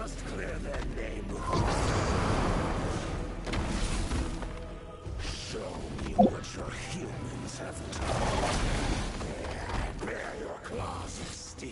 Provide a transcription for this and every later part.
must clear their name. Show me what your humans have done. Bear your claws of steel.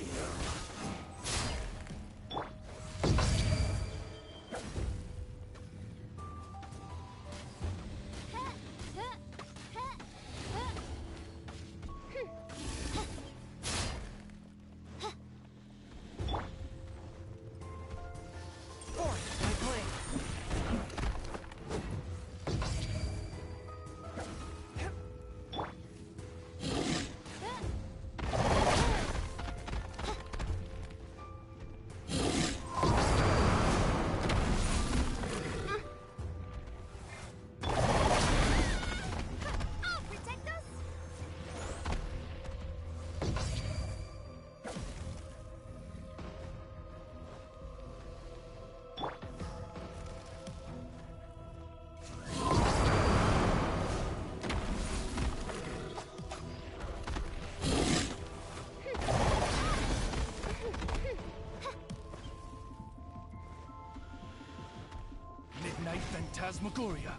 Midnight Phantasmagoria.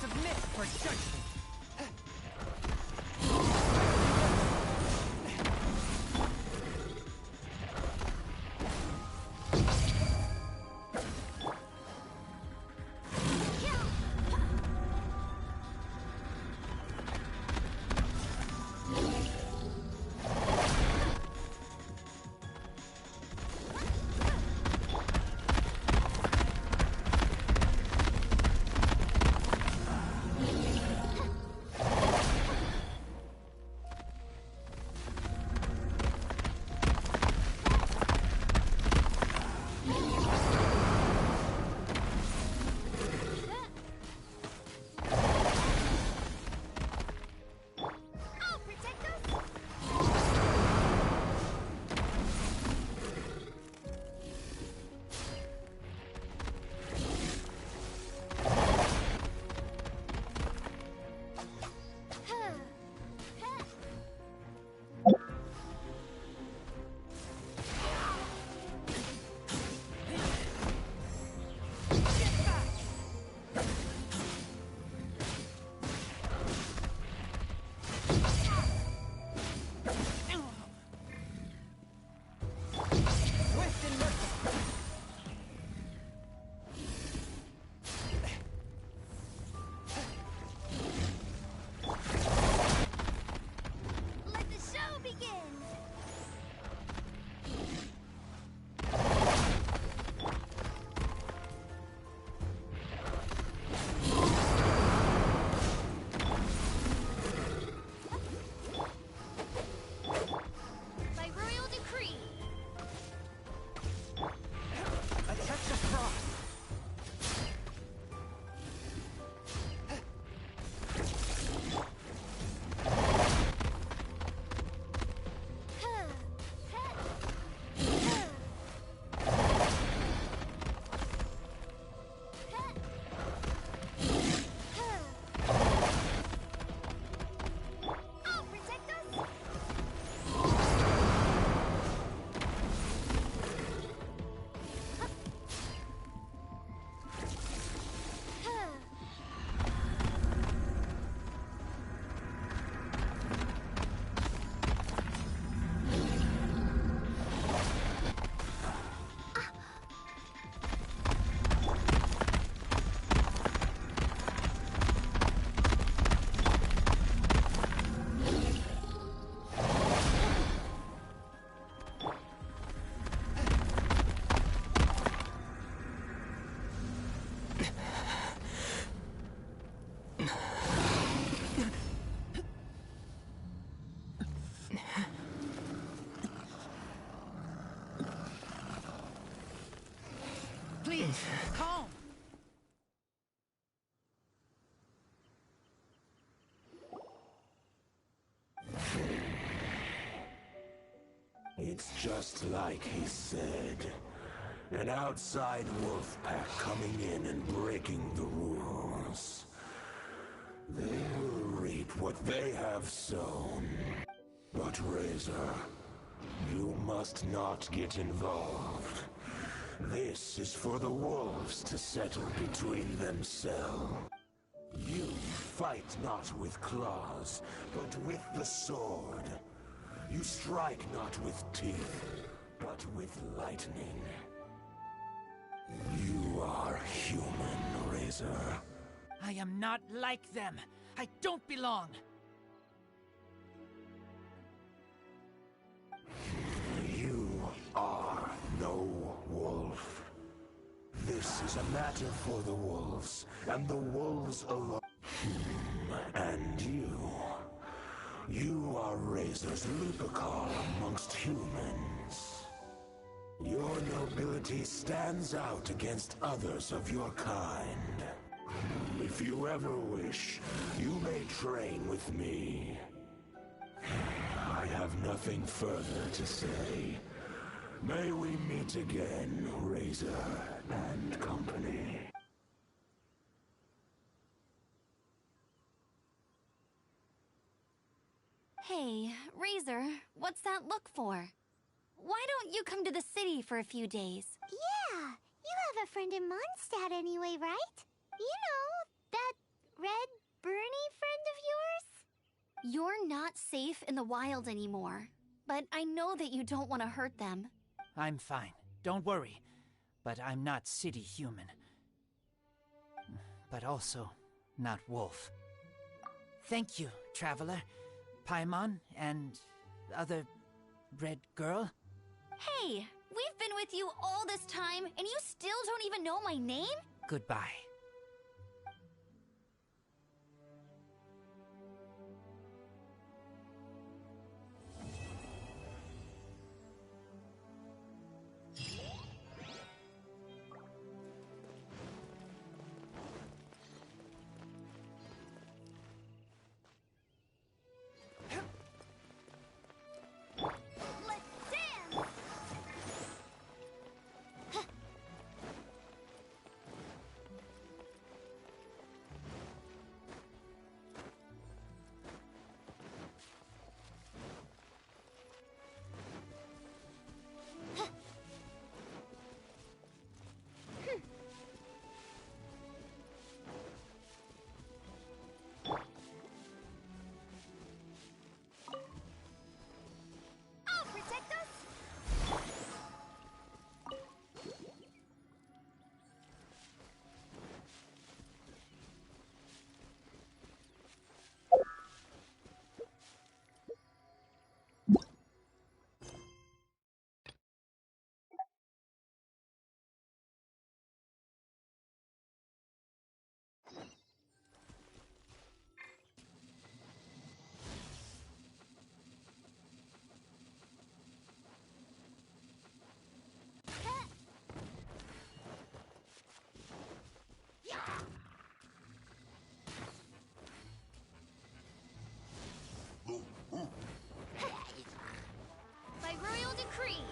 Submit for judgment. Please, calm. It's just like he said. An outside wolf pack coming in and breaking the rules. They will reap what they have sown. But Razor, you must not get involved. This is for the wolves to settle between themselves. You fight not with claws, but with the sword. You strike not with teeth, but with lightning. You are human, Razor. I am not like them. I don't belong. You are no wolf. This is a matter for the wolves, and the wolves alone. And you are Razor's Lupercal amongst humans. Your nobility stands out against others of your kind. If you ever wish, you may train with me. I have nothing further to say. May we meet again, Razor and company. Hey, Razor, what's that look for? Why don't you come to the city for a few days? Yeah, you have a friend in Mondstadt anyway, right? You know, that red Bernie friend of yours? You're not safe in the wild anymore, but I know that you don't want to hurt them. I'm fine. Don't worry. But I'm not city human. But also not wolf. Thank you, Traveler. Paimon and the other red girl. Hey, we've been with you all this time, and you still don't even know my name? Goodbye. Let's dance! I'll protect us! By royal decree!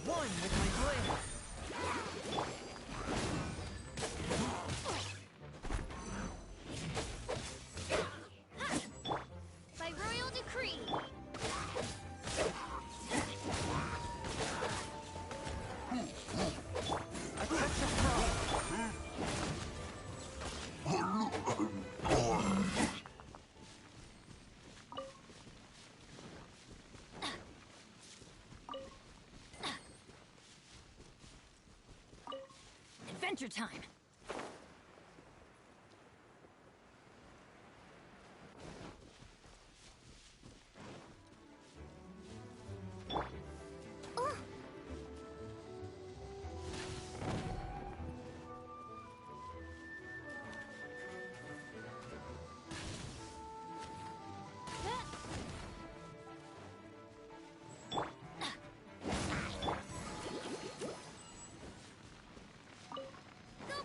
One with my blade. By royal decree! A touch of pride. Adventure time! Go,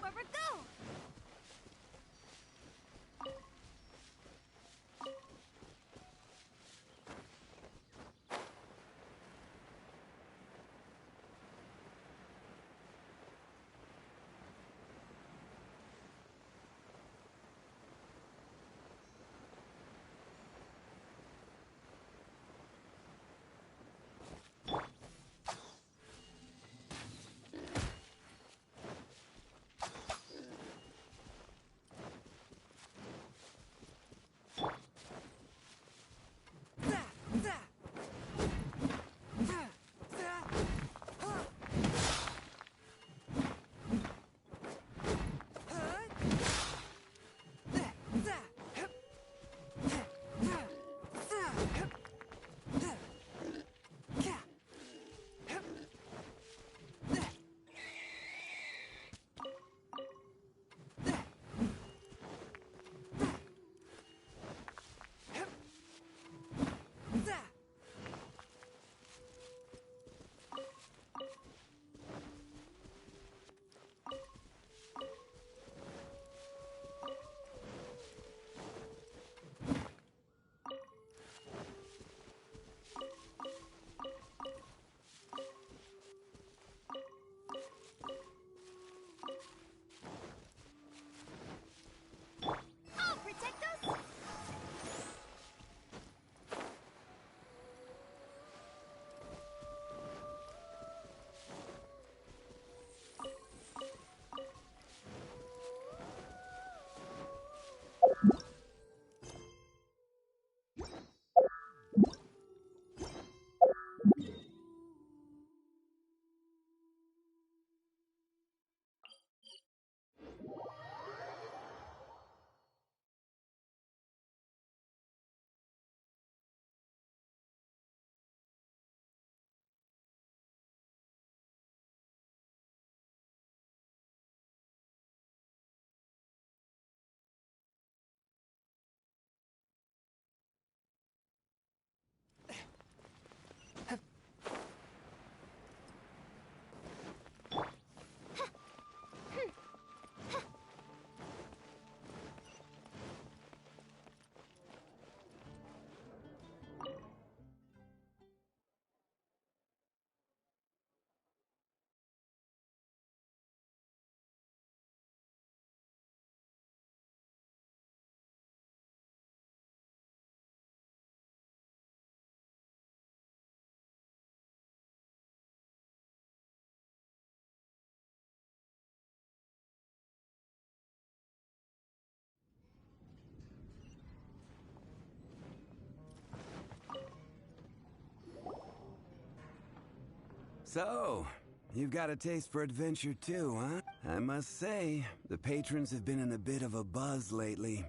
So, you've got a taste for adventure too, huh? I must say, the patrons have been in a bit of a buzz lately.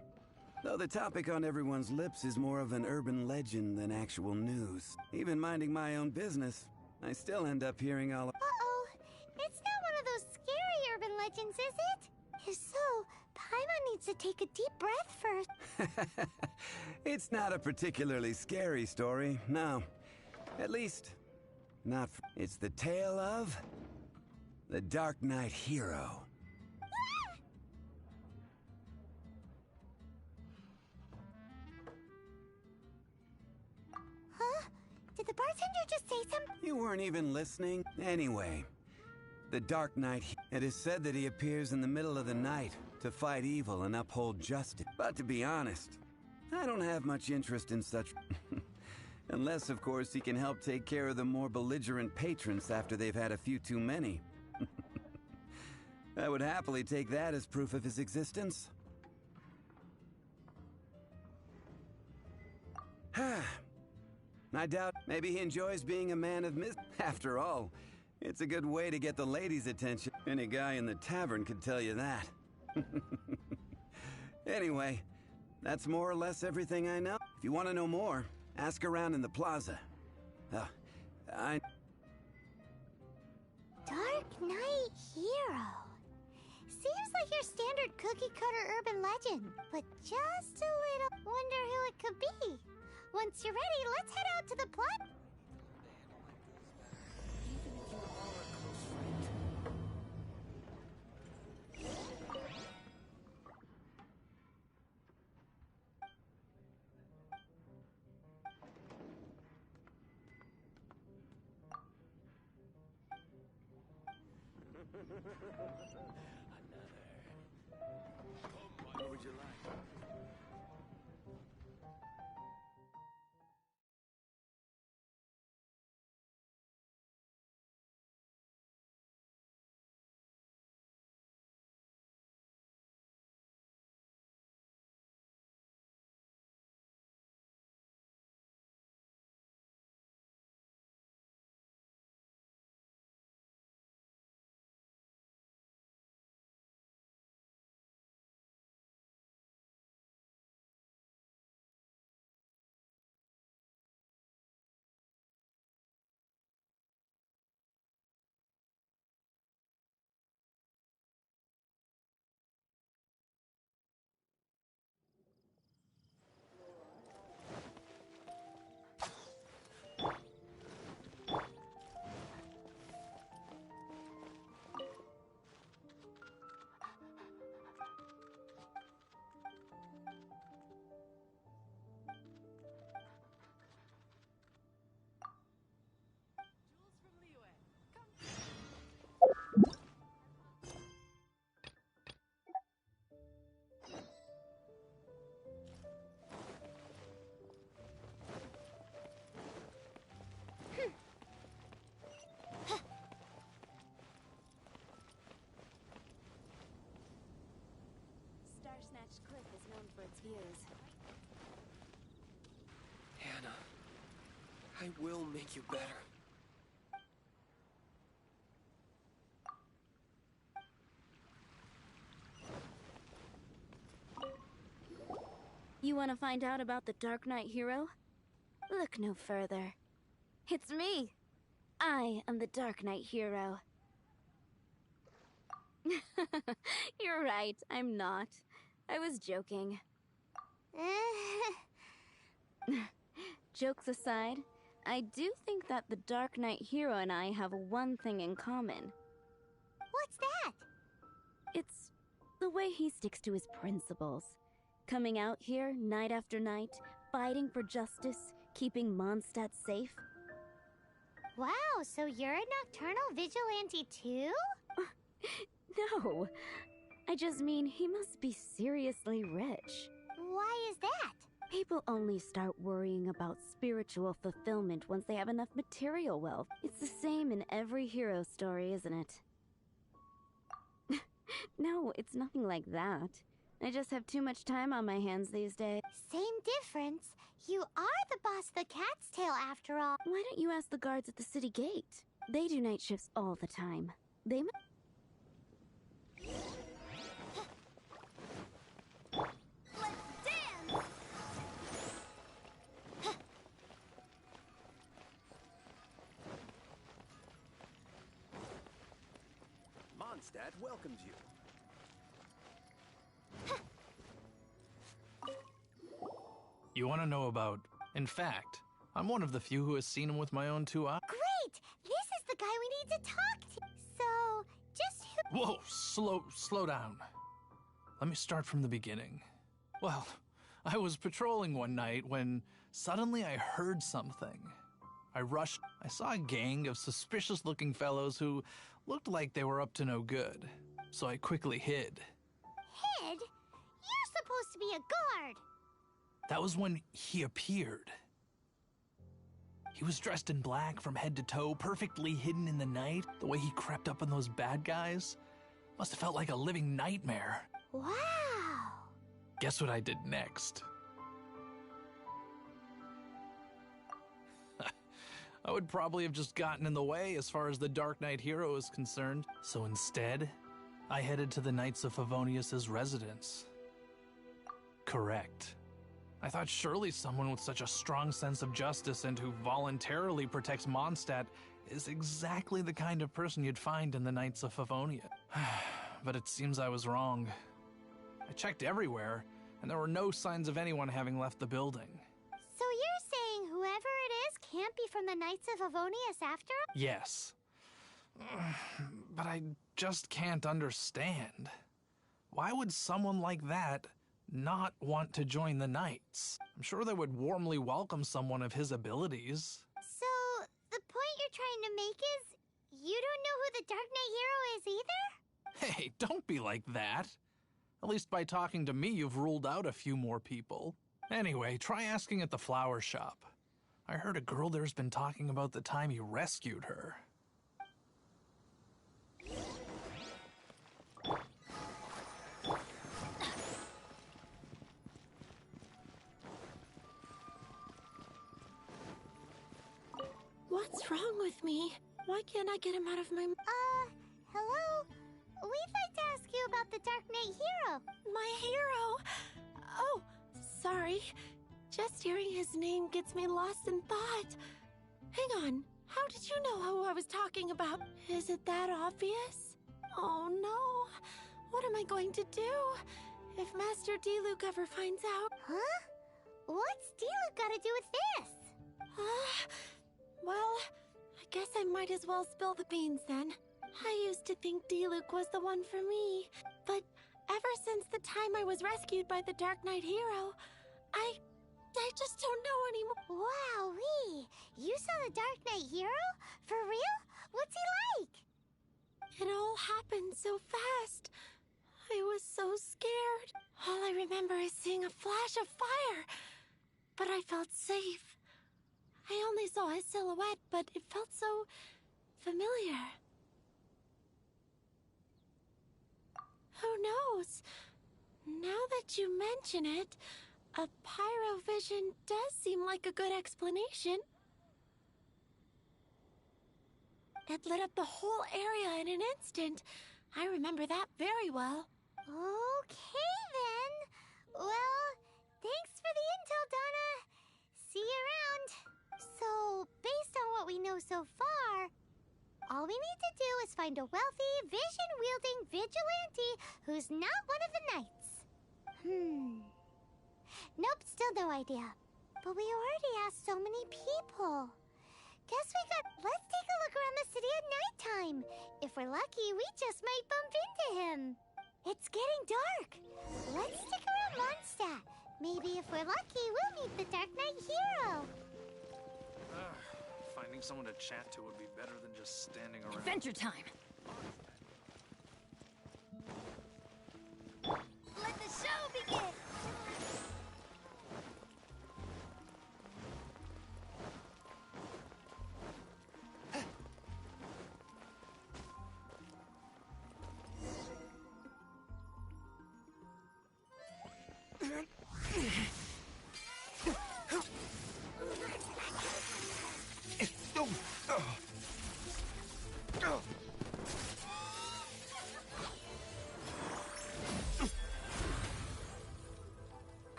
Though the topic on everyone's lips is more of an urban legend than actual news. Even minding my own business, I still end up hearing all. Uh-oh. It's not one of those scary urban legends, is it? If so, Paimon needs to take a deep breath first. It's not a particularly scary story, no. At least, not. It's the tale of the Dark Knight Hero. Huh? Did the bartender just say something? You weren't even listening? Anyway, the Dark Knight. It is said that he appears in the middle of the night to fight evil and uphold justice. But to be honest, I don't have much interest in such. Unless, of course, he can help take care of the more belligerent patrons after they've had a few too many. I would happily take that as proof of his existence. I doubt maybe he enjoys being a man of mystery. After all, it's a good way to get the ladies' attention. Any guy in the tavern could tell you that. Anyway, that's more or less everything I know. If you want to know more, ask around in the plaza. Dark Knight Hero. Seems like your standard cookie-cutter urban legend, but just a little. Wonder who it could be. Once you're ready, let's head out to the plot. What would you like? Starsnatch Cliff is known for its views. Hannah, I will make you better. You want to find out about the Dark Knight Hero? Look no further. It's me! I am the Dark Knight Hero. You're right, I'm not. I was joking. Jokes aside, I do think that the Dark Knight Hero and I have one thing in common. What's that? It's the way he sticks to his principles. Coming out here night after night, fighting for justice, keeping Mondstadt safe. Wow, so you're a nocturnal vigilante too? No, I just mean he must be seriously rich. Why is that? People only start worrying about spiritual fulfillment once they have enough material wealth. It's the same in every hero story, isn't it? No, it's nothing like that. I just have too much time on my hands these days. Same difference. You are the boss of the Cat's Tail after all. Why don't you ask the guards at the city gate? They do night shifts all the time. They Let's dance! Mondstadt welcomes you. You want to know about... In fact, I'm one of the few who has seen him with my own 2 eyes. Great! This is the guy we need to talk to. So, just who... Whoa, slow down. Let me start from the beginning. Well, I was patrolling one night when suddenly I heard something. I rushed. I saw a gang of suspicious-looking fellows who looked like they were up to no good. So I quickly hid. Hid? You're supposed to be a guard. That was when he appeared. He was dressed in black from head to toe, perfectly hidden in the night. The way he crept up on those bad guys must have felt like a living nightmare. Wow. Guess what I did next? I would probably have just gotten in the way as far as the Dark Knight hero is concerned. So instead, I headed to the Knights of Favonius' residence. Correct. I thought surely someone with such a strong sense of justice and who voluntarily protects Mondstadt is exactly the kind of person you'd find in the Knights of Favonia. But it seems I was wrong. I checked everywhere, and there were no signs of anyone having left the building. So you're saying whoever it is can't be from the Knights of Avonius after all? Yes. But I just can't understand. Why would someone like that not want to join the Knights? I'm sure they would warmly welcome someone of his abilities. So, the point you're trying to make is you don't know who the Dark Knight hero is either? Hey, don't be like that. At least by talking to me, you've ruled out a few more people. Anyway, try asking at the flower shop. I heard a girl there's been talking about the time you rescued her. What's wrong with me? Why can't I get him out of my... Hello? We'd like to ask you about the Dark Knight hero. My hero? Oh, sorry. Just hearing his name gets me lost in thought. Hang on. How did you know who I was talking about? Is it that obvious? Oh no. What am I going to do if Master Diluc ever finds out? Huh? What's Diluc got to do with this? Well, I guess I might as well spill the beans then. I used to think Diluc was the one for me, but ever since the time I was rescued by the Dark Knight hero, I just don't know anymore. Wowee! You saw the Dark Knight hero? For real? What's he like? It all happened so fast. I was so scared. All I remember is seeing a flash of fire, but I felt safe. I only saw his silhouette, but it felt so familiar. Who knows? Now that you mention it, a pyrovision does seem like a good explanation. It lit up the whole area in an instant. I remember that very well. Okay, then. Well, thanks for the intel, Donna. See you around. So, based on what we know so far, all we need to do is find a wealthy, vision-wielding vigilante who's not one of the knights. Nope, still no idea. But we already asked so many people. Let's take a look around the city at nighttime. If we're lucky, we just might bump into him. It's getting dark. Let's stick around Mondstadt. Maybe if we're lucky, we'll meet the Dark Knight hero. Finding someone to chat to would be better than just standing around. Adventure time! Let the show begin!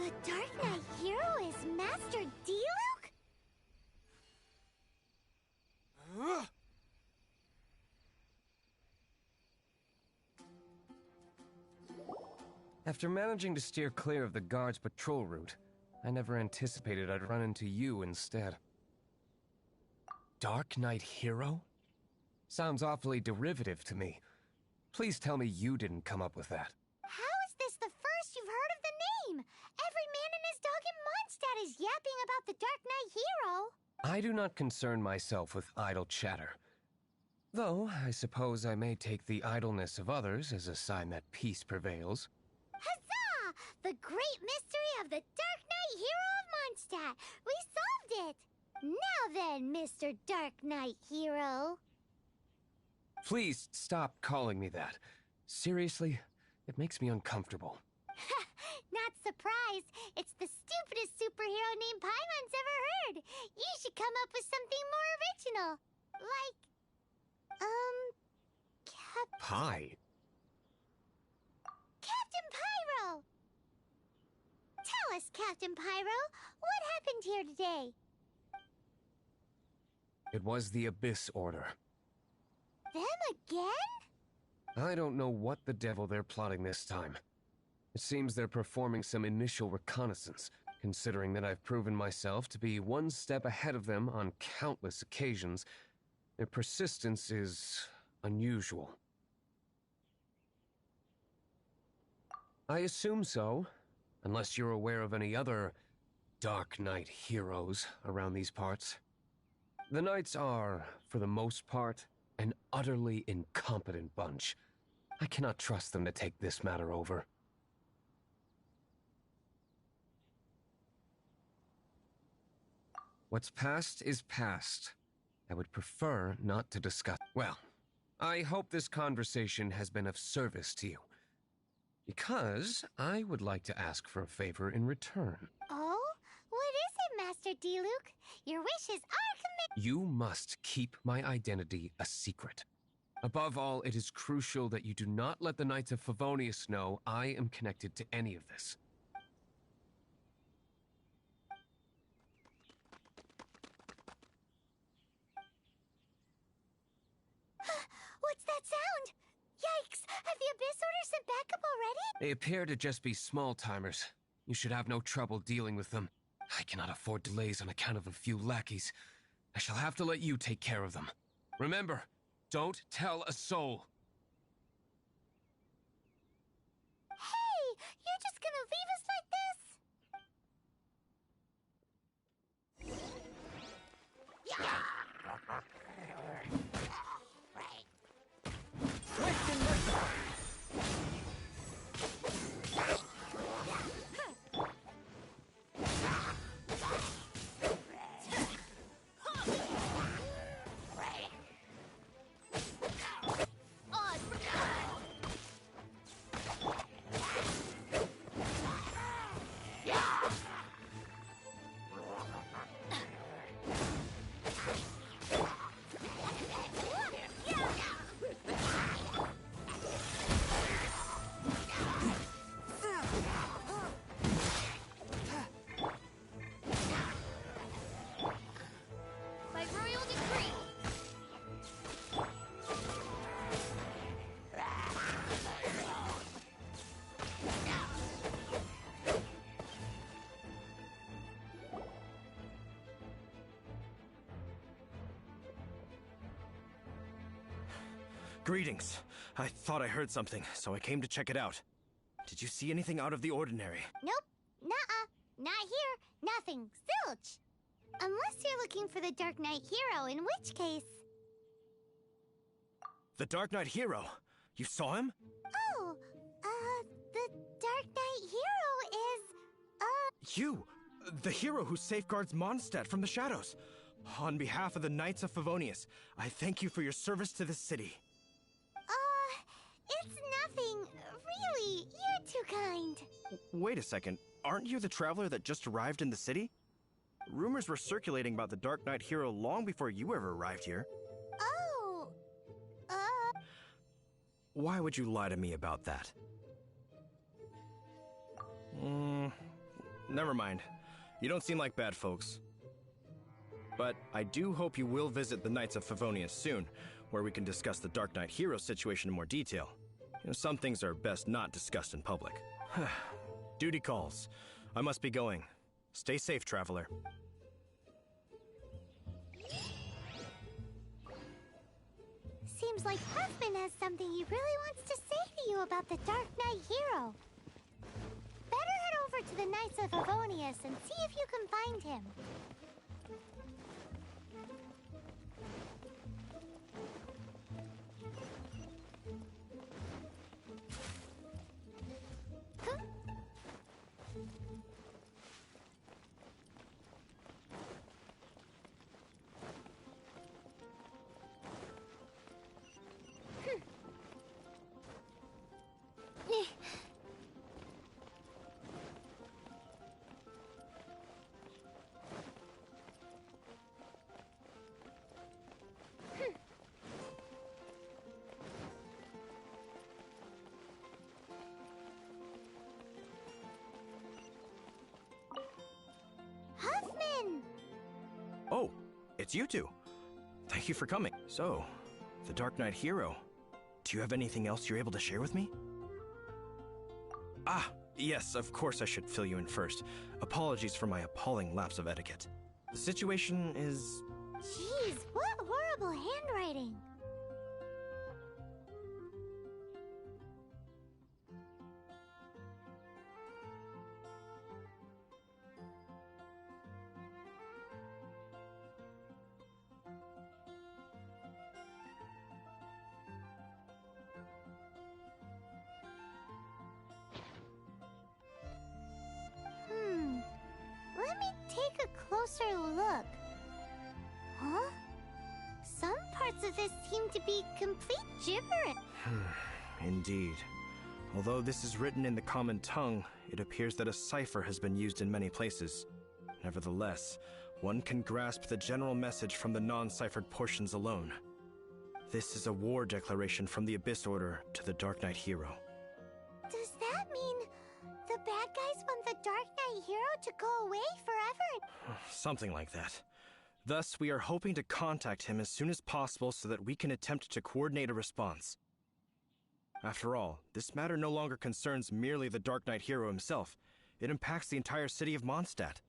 The Dark Knight hero is Master Diluc? After managing to steer clear of the guard's patrol route, I never anticipated I'd run into you instead. Dark Knight hero? Sounds awfully derivative to me. Please tell me you didn't come up with that. How is this the first you've heard of the name? Every man and his dog in Mondstadt is yapping about the Dark Knight hero. I do not concern myself with idle chatter. Though, I suppose I may take the idleness of others as a sign that peace prevails. Huzzah! The great mystery of the Dark Knight hero of Mondstadt. We solved it! Now then, Mr. Dark Knight hero. Please stop calling me that. Seriously, it makes me uncomfortable. Not surprised. It's the stupidest superhero name Paimon's ever heard. You should come up with something more original. Like, Pie? Captain Pyro! Tell us, Captain Pyro, what happened here today? It was the Abyss Order. Them again? I don't know what the devil they're plotting this time. It seems they're performing some initial reconnaissance, considering that I've proven myself to be one step ahead of them on countless occasions. Their persistence is unusual. I assume so, unless you're aware of any other Dark Knight heroes around these parts. The Knights are, for the most part, an utterly incompetent bunch. I cannot trust them to take this matter over. What's past is past. I would prefer not to discuss. Well, I hope this conversation has been of service to you. Because I would like to ask for a favor in return. Oh? What is it, Master Diluc? Your wishes are commanded. You must keep my identity a secret. Above all, it is crucial that you do not let the Knights of Favonius know I am connected to any of this. What's that sound? Yikes! Have the Abyss Order sent backup already? They appear to just be small-timers. You should have no trouble dealing with them. I cannot afford delays on account of a few lackeys. I shall have to let you take care of them. Remember, don't tell a soul. Hey! You're just gonna leave us like this? By royal decree. Greetings. I thought I heard something, so I came to check it out. Did you see anything out of the ordinary? Nope. Nuh-uh. Not here. Nothing. Zilch. Unless you're looking for the Dark Knight hero, in which case... The Dark Knight hero? You saw him? Oh, the Dark Knight hero is, You! The hero who safeguards Mondstadt from the shadows. On behalf of the Knights of Favonius, I thank you for your service to this city. It's nothing. Really, you're too kind. Wait a second. Aren't you the traveler that just arrived in the city? Rumors were circulating about the Dark Knight hero long before you ever arrived here. Oh, Why would you lie to me about that? never mind. You don't seem like bad folks. But I do hope you will visit the Knights of Favonius soon, where we can discuss the Dark Knight hero situation in more detail. Some things are best not discussed in public. Duty calls. I must be going. Stay safe, traveler. Seems like Huffman has something he really wants to say to you about the Dark Knight hero. Better head over to the Knights of Favonius and see if you can find him. Huffman! Oh, it's you two. Thank you for coming. So, the Dark Knight hero. Do you have anything else you're able to share with me? Ah, yes, of course I should fill you in first. Apologies for my appalling lapse of etiquette. The situation is... Jeez, what horrible handwriting! Let me take a closer look. Huh? Some parts of this seem to be complete gibberish. Indeed. Although this is written in the common tongue, it appears that a cipher has been used in many places. Nevertheless, one can grasp the general message from the non-ciphered portions alone. This is a war declaration from the Abyss Order to the Dark Knight hero. Does that mean the bad guys want the Dark Knight hero to go away forever? Something like that. Thus, we are hoping to contact him as soon as possible so that we can attempt to coordinate a response. After all, this matter no longer concerns merely the Dark Knight hero himself. It impacts the entire city of Mondstadt.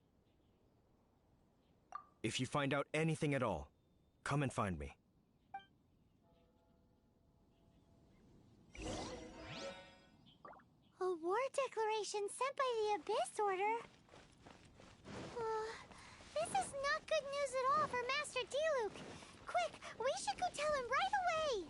If you find out anything at all, come and find me. A war declaration sent by the Abyss Order? This is not good news at all for Master Diluc. Quick, we should go tell him right away!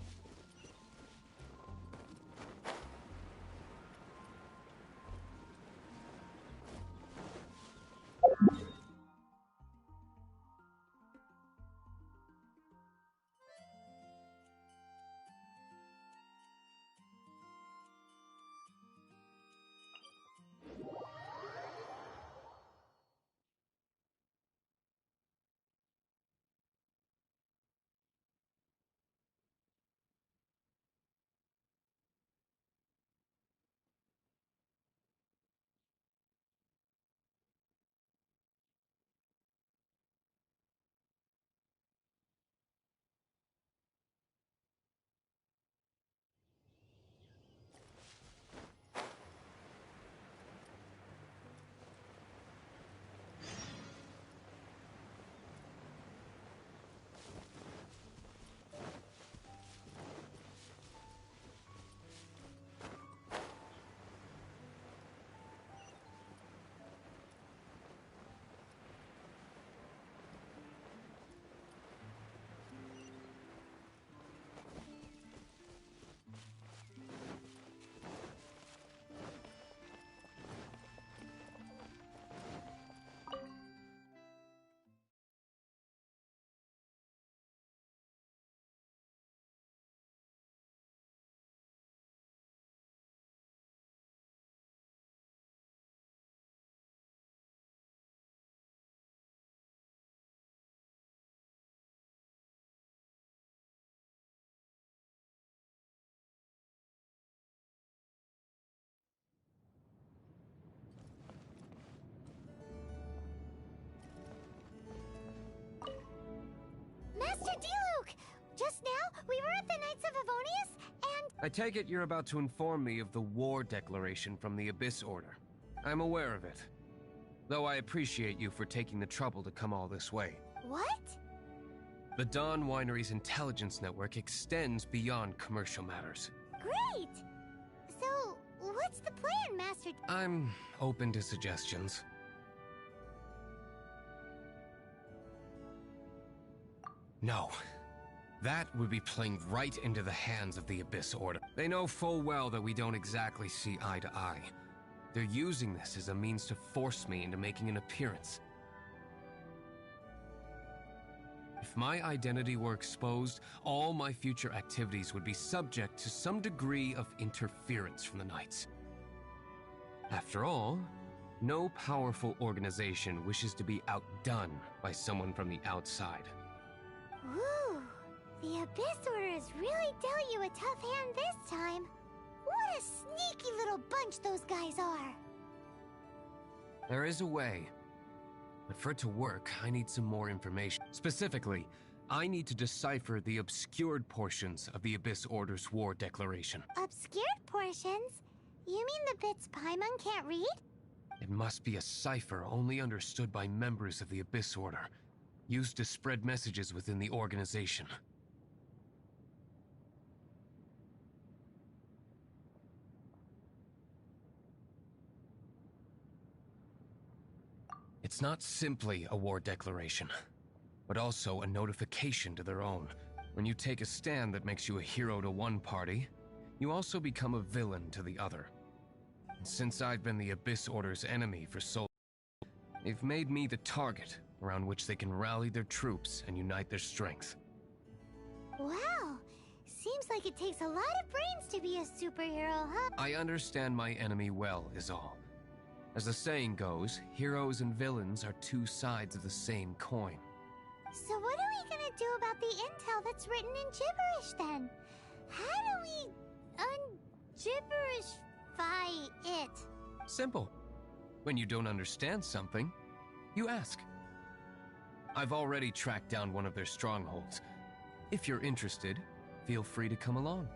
Mr. Diluc! Just now, we were at the Knights of Favonius, and... I take it you're about to inform me of the war declaration from the Abyss Order. I'm aware of it. Though I appreciate you for taking the trouble to come all this way. What? The Dawn Winery's intelligence network extends beyond commercial matters. Great! So, what's the plan, Master... I'm open to suggestions. No. That would be playing right into the hands of the Abyss Order. They know full well that we don't exactly see eye to eye. They're using this as a means to force me into making an appearance. If my identity were exposed, all my future activities would be subject to some degree of interference from the Knights. After all, no powerful organization wishes to be outdone by someone from the outside. Woo! The Abyss Order has really dealt you a tough hand this time. What a sneaky little bunch those guys are! There is a way. But for it to work, I need some more information. Specifically, I need to decipher the obscured portions of the Abyss Order's war declaration. Obscured portions? You mean the bits Paimon can't read? It must be a cipher only understood by members of the Abyss Order, used to spread messages within the organization. It's not simply a war declaration, but also a notification to their own. When you take a stand that makes you a hero to one party, you also become a villain to the other. And since I've been the Abyss Order's enemy for so long, they've made me the target around which they can rally their troops and unite their strength. Wow! Seems like it takes a lot of brains to be a superhero, huh? I understand my enemy well, is all. As the saying goes, heroes and villains are two sides of the same coin. So what are we gonna do about the intel that's written in gibberish, then? How do we un-gibberishify it? Simple. When you don't understand something, you ask. I've already tracked down one of their strongholds. If you're interested, feel free to come along.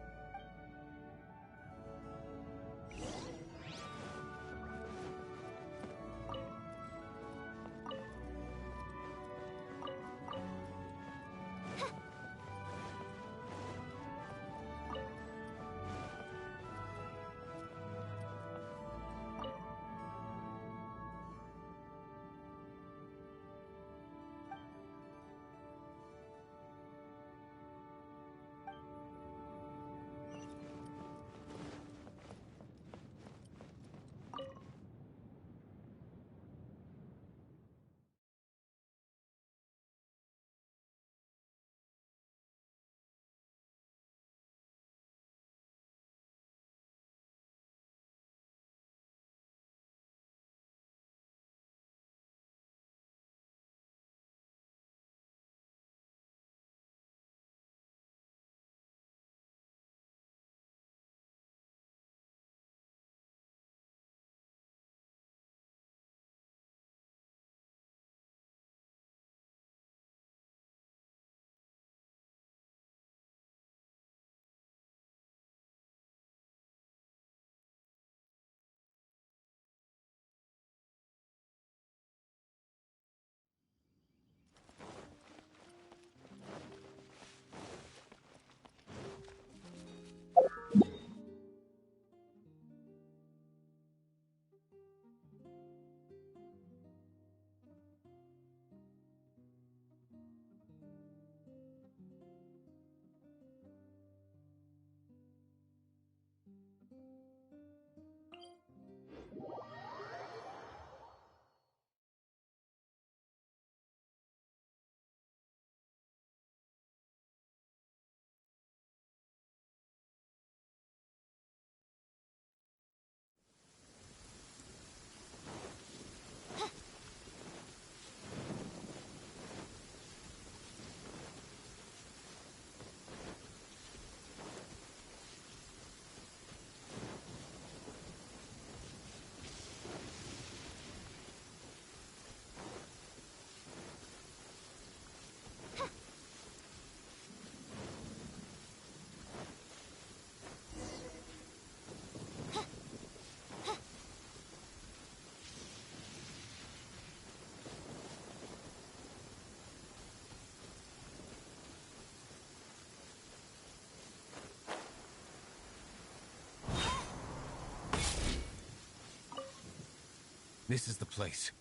This is the place.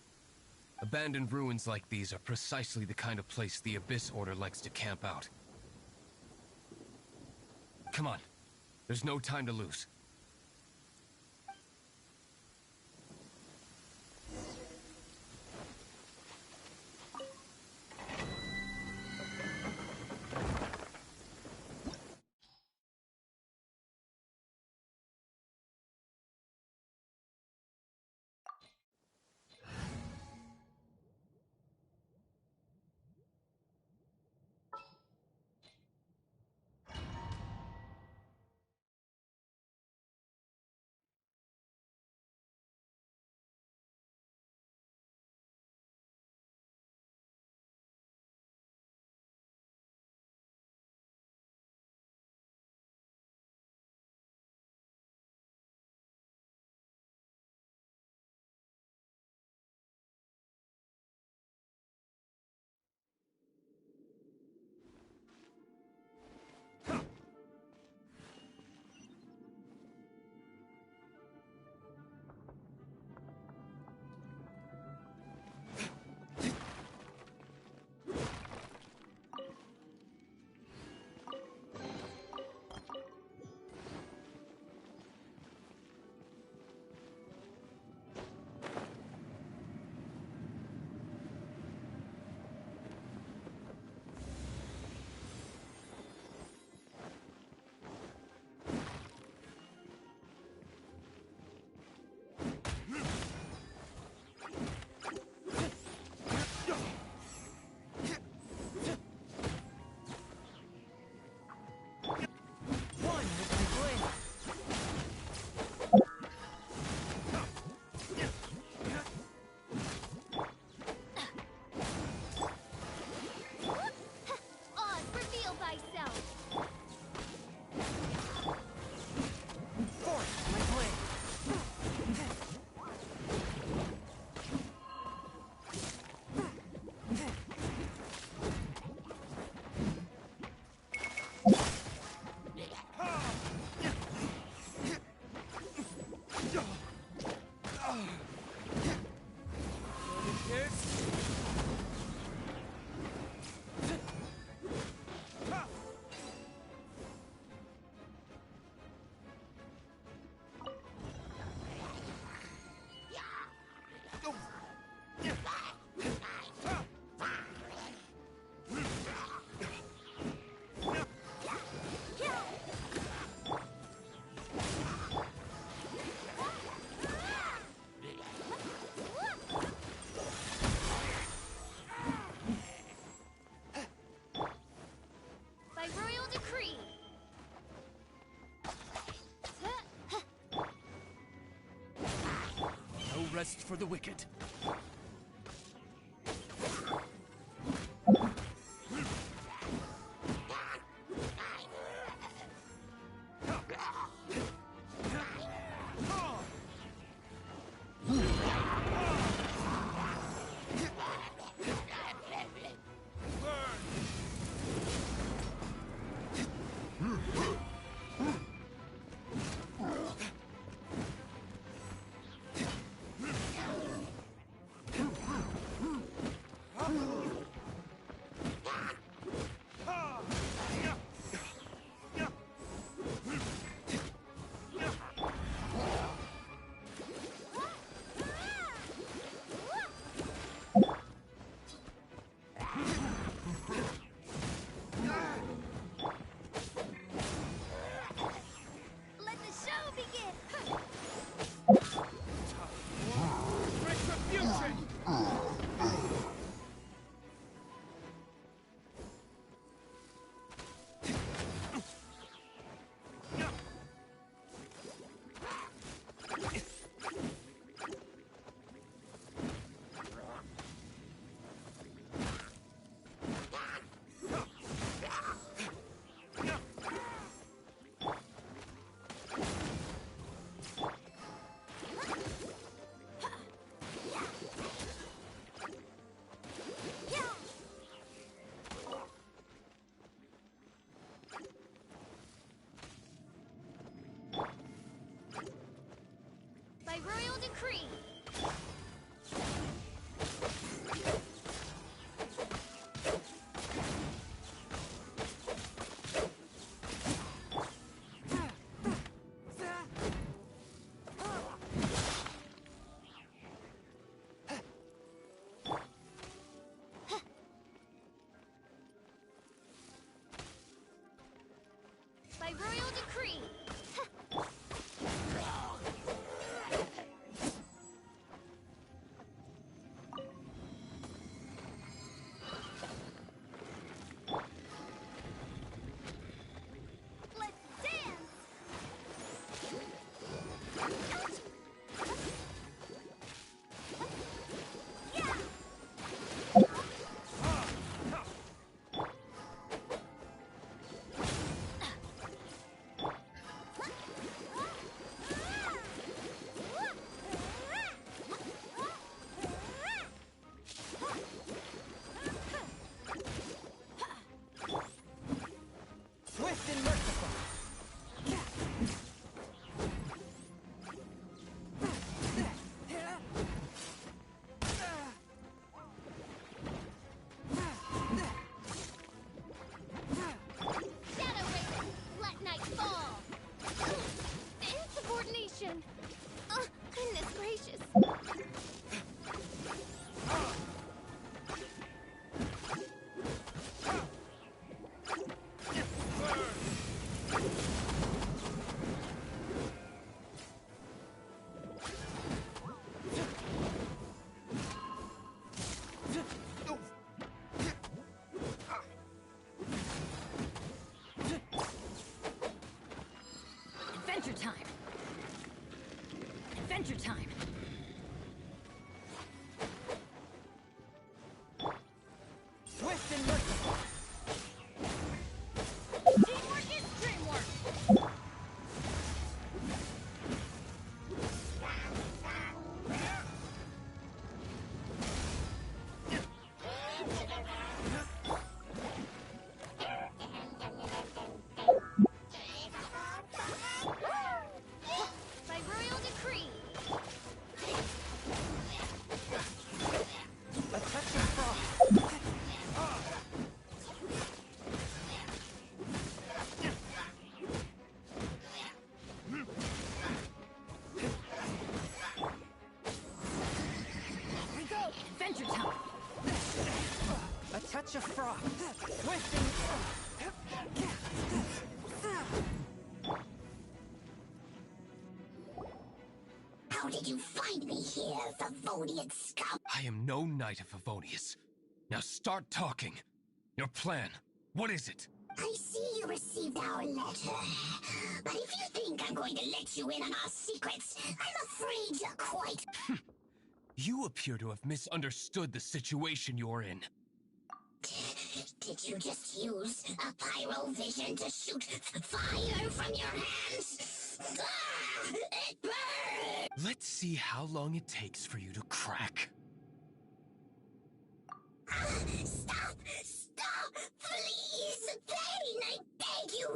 Abandoned ruins like these are precisely the kind of place the Abyss Order likes to camp out. Come on. There's no time to lose. Rest for the wicked. By royal decree. swift and merciful. Teamwork is dreamwork! By royal decree. A touch of frost. Here we go! Adventure time! A touch of frost. Swift and... How did you find me here, Favonian scum? I am no knight of Favonius. Now start talking. Your plan. What is it? I see you received our letter. But if you think I'm going to let you in on our secrets, I'm afraid you're quite... You appear to have misunderstood the situation you're in. Did you just use a pyrovision to shoot fire from your hands? Ah, it burns! Let's see how long it takes for you to crack. Stop! Stop! Please! Pain! I beg you!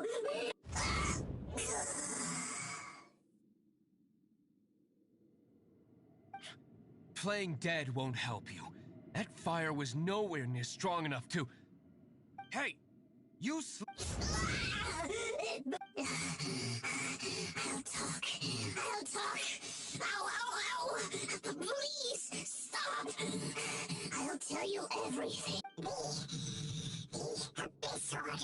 Playing dead won't help you. That fire was nowhere near strong enough to... Hey! You I'll talk. I'll talk. Ow, ow, ow! Please, stop! I'll tell you everything. Disorder.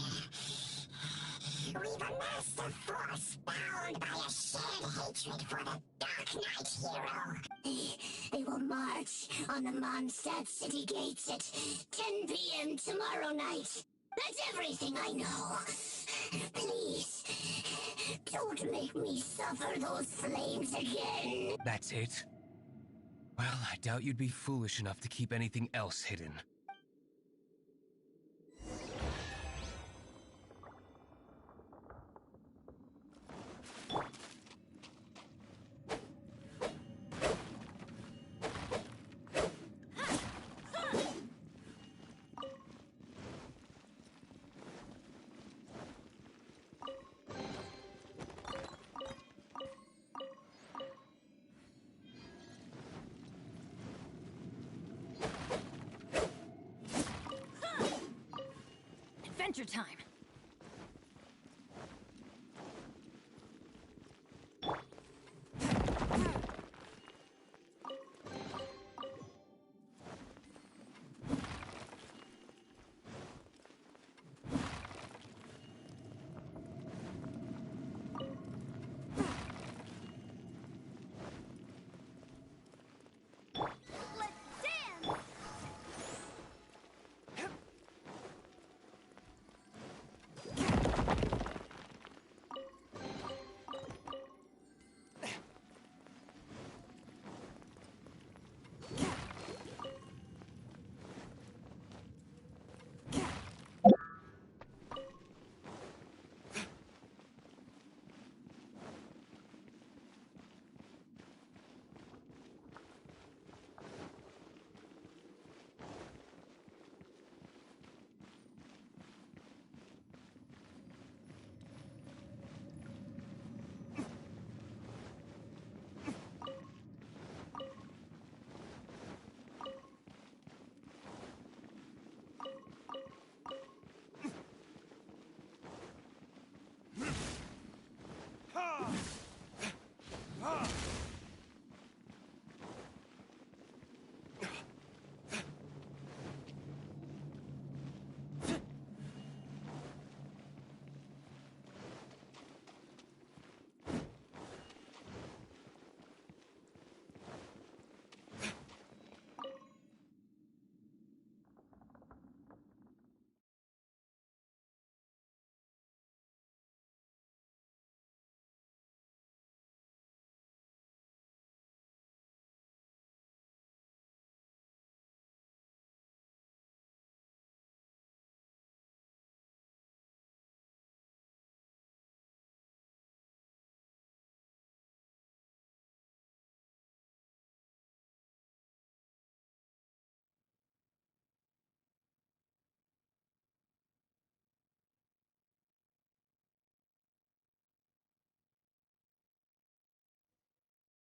We've amassed a force bound by a shared hatred for the Dark Knight hero. They will march on the Mondstadt city gates at 10 p.m. tomorrow night. That's everything I know. Please, don't make me suffer those flames again. That's it? Well, I doubt you'd be foolish enough to keep anything else hidden. Adventure time! Let's dance!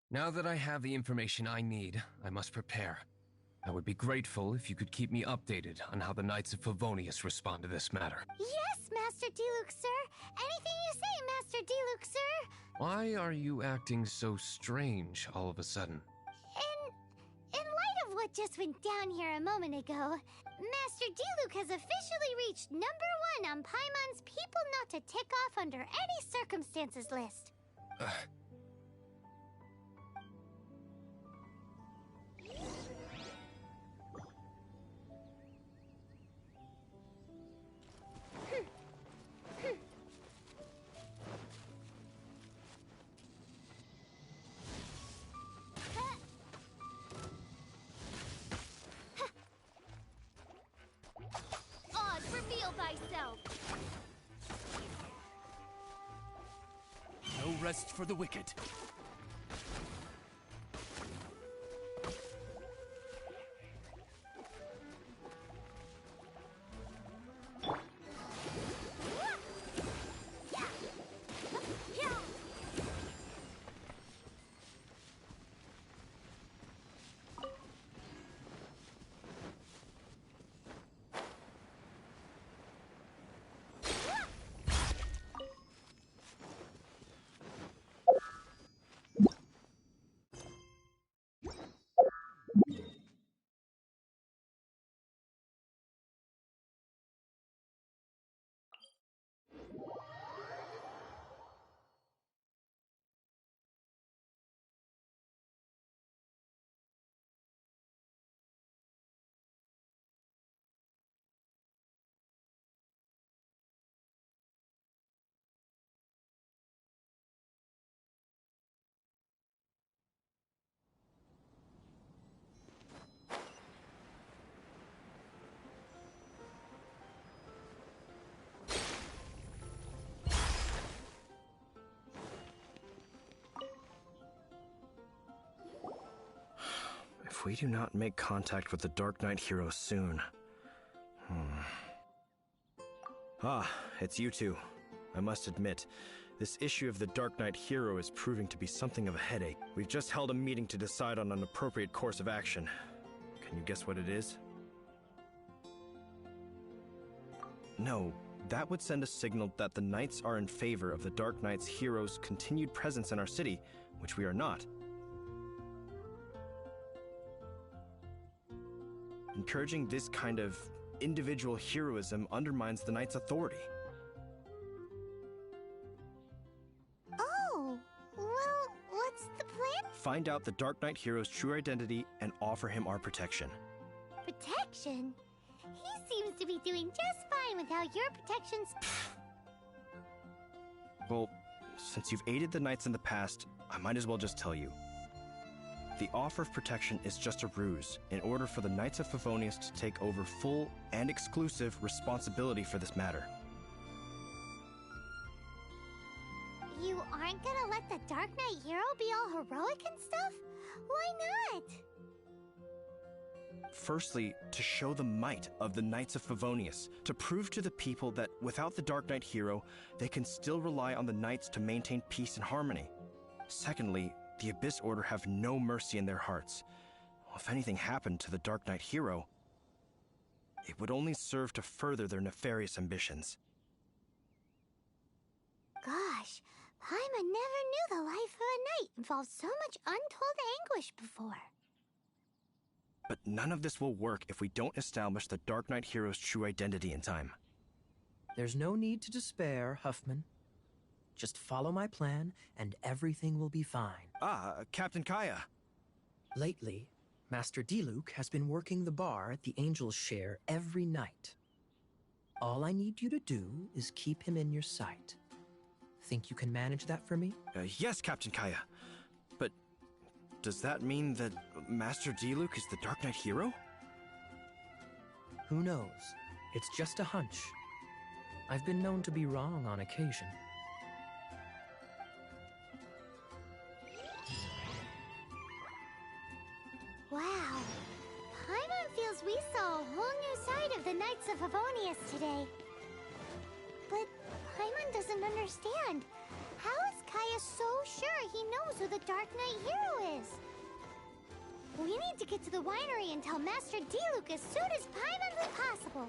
Now that I have the information I need, I must prepare. I would be grateful if you could keep me updated on how the Knights of Favonius respond to this matter. Yes, Master Diluc, sir. Anything you say, Master Diluc, sir. Why are you acting so strange all of a sudden? In light of what just went down here a moment ago, Master Diluc has officially reached #1 on Paimon's people not to tick off under any circumstances list. Odd, reveal thyself. No rest for the wicked. If we do not make contact with the Dark Knight hero soon... Ah, it's you two. I must admit, this issue of the Dark Knight hero is proving to be something of a headache. We've just held a meeting to decide on an appropriate course of action. Can you guess what it is? No, that would send a signal that the Knights are in favor of the Dark Knight's hero's continued presence in our city, which we are not. Encouraging this kind of individual heroism undermines the Knight's authority. Oh, well, what's the plan? Find out the Dark Knight hero's true identity and offer him our protection. Protection? He seems to be doing just fine without your protections. Well, since you've aided the Knights in the past, I might as well just tell you. The offer of protection is just a ruse in order for the Knights of Favonius to take over full and exclusive responsibility for this matter. You aren't gonna let the Dark Knight hero be all heroic and stuff? Why not? Firstly, to show the might of the Knights of Favonius, to prove to the people that without the Dark Knight hero, they can still rely on the Knights to maintain peace and harmony. Secondly, the Abyss Order have no mercy in their hearts. If anything happened to the Dark Knight hero, it would only serve to further their nefarious ambitions. Gosh, Paimon never knew the life of a knight involved so much untold anguish before. But none of this will work if we don't establish the Dark Knight hero's true identity in time. There's no need to despair, Huffman. Just follow my plan, and everything will be fine. Captain Kaya. Lately, Master Diluc has been working the bar at the Angel's Share every night. All I need you to do is keep him in your sight. Think you can manage that for me? Yes, Captain Kaya. But does that mean that Master Diluc is the Dark Knight hero? Who knows? It's just a hunch. I've been known to be wrong on occasion. Wow. Paimon feels we saw a whole new side of the Knights of Favonius today. But Paimon doesn't understand. How is Kaya is so sure he knows who the Dark Knight hero is. We need to get to the winery and tell Master Diluc as soon as humanly possible.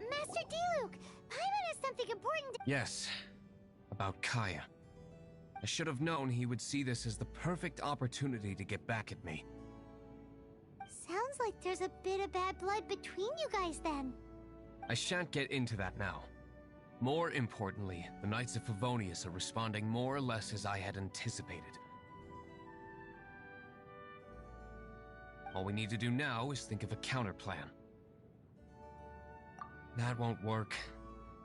Master Diluc, Paimon has something important to— Yes, about Kaya. I should have known he would see this as the perfect opportunity to get back at me. Sounds like there's a bit of bad blood between you guys then. I shan't get into that now. More importantly, the Knights of Favonius are responding more or less as I had anticipated. All we need to do now is think of a counterplan. That won't work.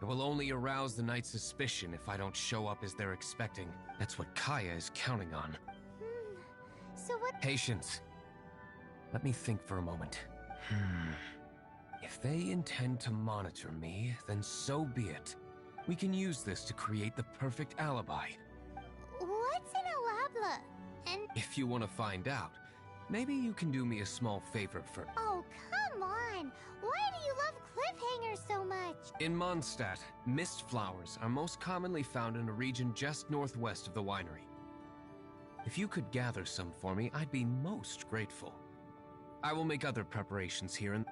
It will only arouse the Knights' suspicion if I don't show up as they're expecting. That's what Kaya is counting on. So what— Patience. Let me think for a moment. If they intend to monitor me, then so be it. We can use this to create the perfect alibi. What's an alabla? And— If you want to find out, maybe you can do me a small favor for— Oh, come on! Why do you love cliffhangers so much? In Mondstadt, mist flowers are most commonly found in a region just northwest of the winery. If you could gather some for me, I'd be most grateful. I will make other preparations here and—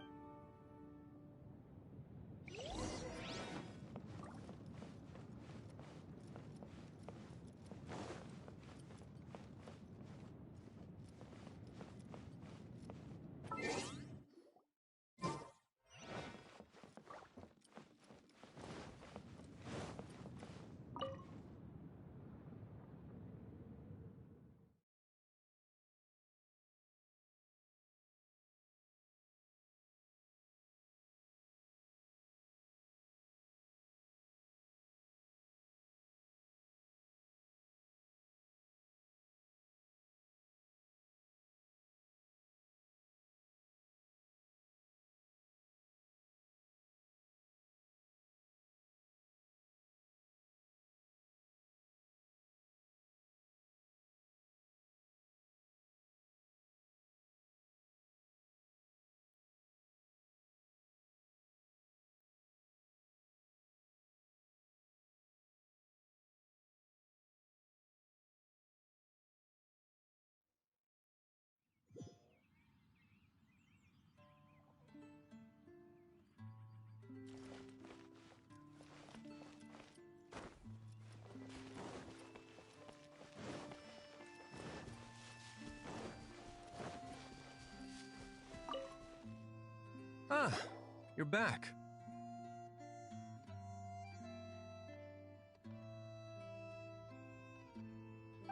You're back.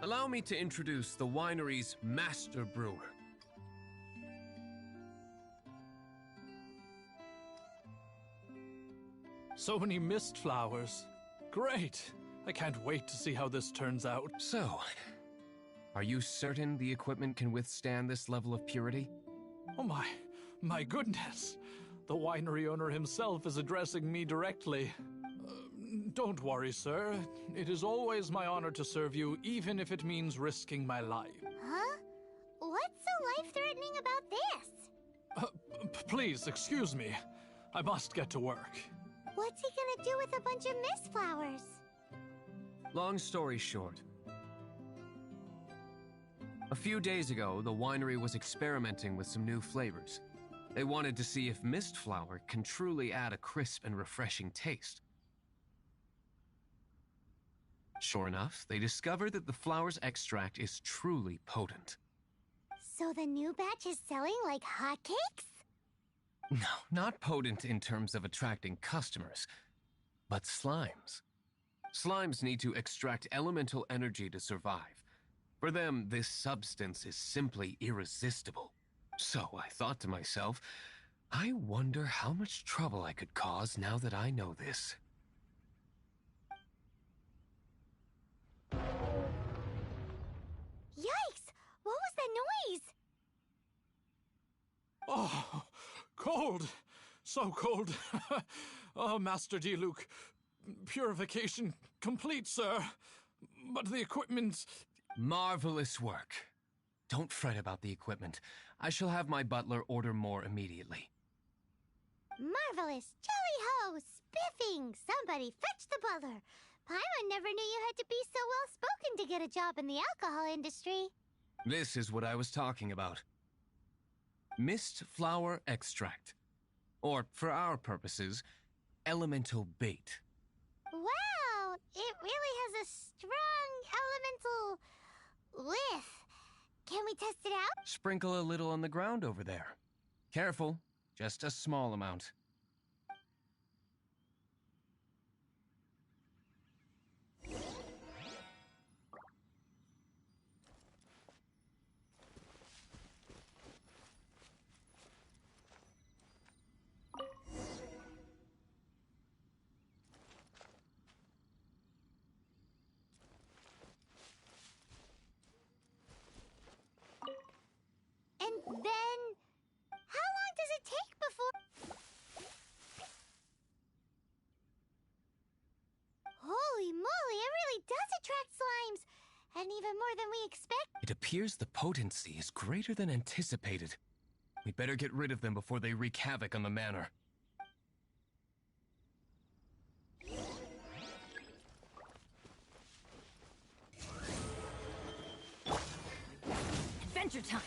Allow me to introduce the winery's master brewer. So many mist flowers. Great! I can't wait to see how this turns out. So, are you certain the equipment can withstand this level of purity? Oh my goodness! The winery owner himself is addressing me directly. Don't worry, sir. It is always my honor to serve you, even if it means risking my life. Huh? What's so life-threatening about this? Please, excuse me. I must get to work. What's he gonna do with a bunch of mist flowers? Long story short. A few days ago, the winery was experimenting with some new flavors. They wanted to see if mist flower can truly add a crisp and refreshing taste. Sure enough, they discovered that the flower's extract is truly potent. So the new batch is selling like hotcakes? No, not potent in terms of attracting customers, but slimes. Slimes need to extract elemental energy to survive. For them, this substance is simply irresistible. So I thought to myself, I wonder how much trouble I could cause now that I know this. Yikes! What was that noise? Oh, cold! So cold! Oh, Master Diluc. Purification complete, sir. But the equipment... Marvelous work. Don't fret about the equipment. I shall have my butler order more immediately. Marvelous! Jolly-ho! Spiffing! Somebody fetch the butler! Paimon never knew you had to be so well-spoken to get a job in the alcohol industry. This is what I was talking about. Mist flower extract. Or, for our purposes, elemental bait. Wow! It really has a strong elemental whiff. Can we test it out? Sprinkle a little on the ground over there. Careful, just a small amount. And then... how long does it take before... Holy moly, it really does attract slimes! And even more than we expect. It appears the potency is greater than anticipated. We'd better get rid of them before they wreak havoc on the manor. Adventure time!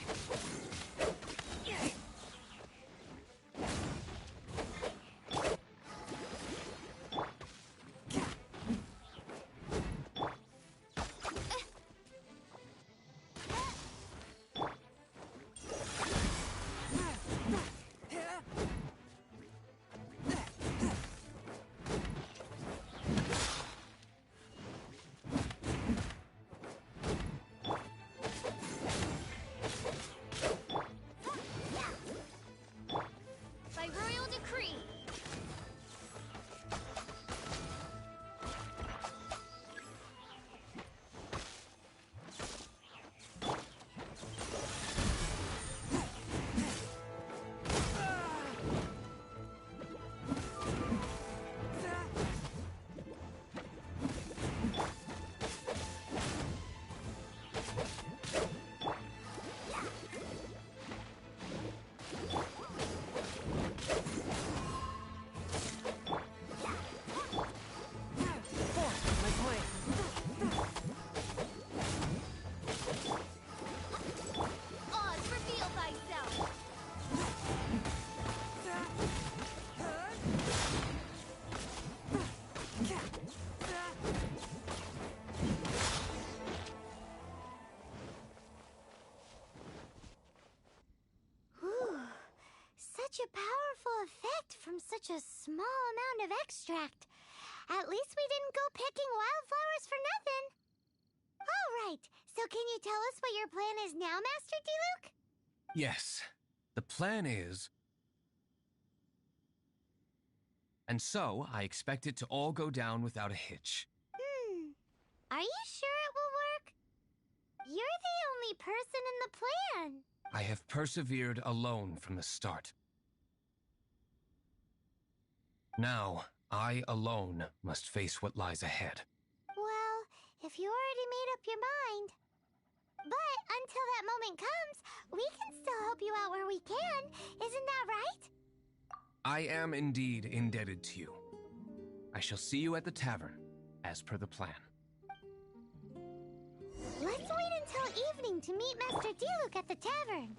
such a powerful effect from such a small amount of extract. At least we didn't go picking wildflowers for nothing. All right, so can you tell us what your plan is now, Master Diluc? Yes, the plan is... And so, I expect it to all go down without a hitch. Are you sure it will work? You're the only person in the plan. I have persevered alone from the start. Now, I alone must face what lies ahead. Well, if you already made up your mind. But until that moment comes, we can still help you out where we can. Isn't that right? I am indeed indebted to you. I shall see you at the tavern, as per the plan. Let's wait until evening to meet Master Diluc at the tavern.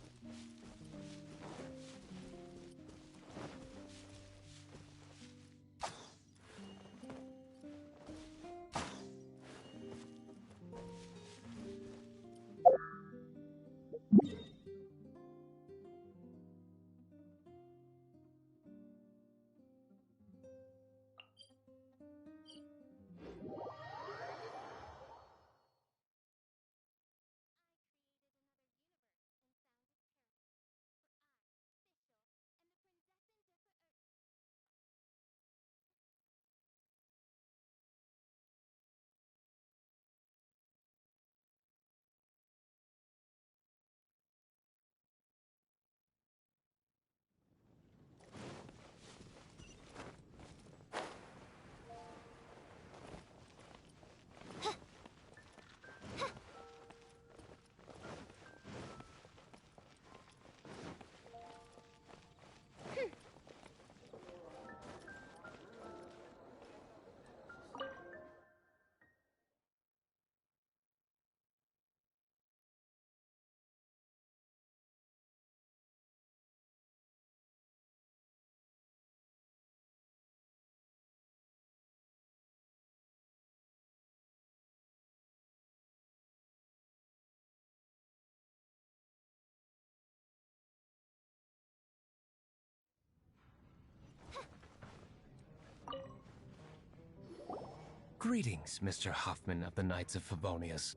Greetings, Mr. Hoffman of the Knights of Favonius.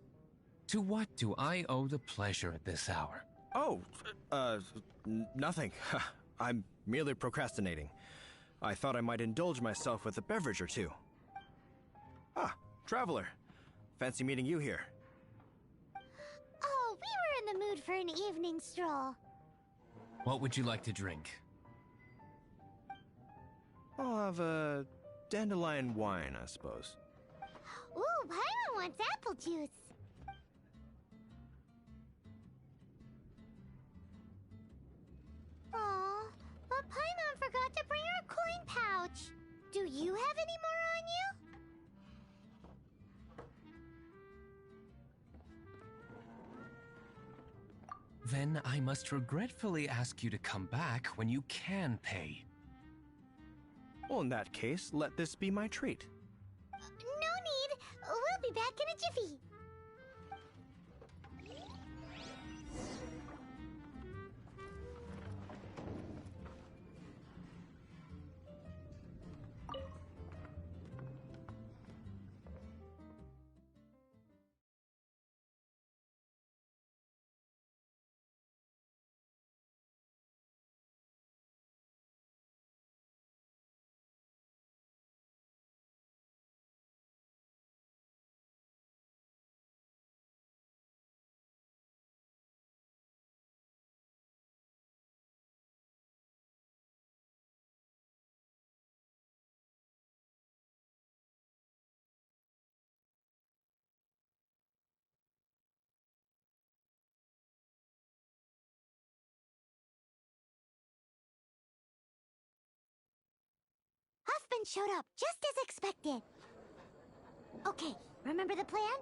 To what do I owe the pleasure at this hour? Oh, nothing. I'm merely procrastinating. I thought I might indulge myself with a beverage or two. Ah, Traveler. Fancy meeting you here. Oh, we were in the mood for an evening stroll. What would you like to drink? I'll have a dandelion wine, I suppose. Ooh, Paimon wants apple juice. Aw, but Paimon forgot to bring her coin pouch. Do you have any more on you? Then I must regretfully ask you to come back when you can pay. Well, in that case, let this be my treat. No need. We'll be back in a jiffy. Huffman showed up, just as expected. Okay, remember the plan?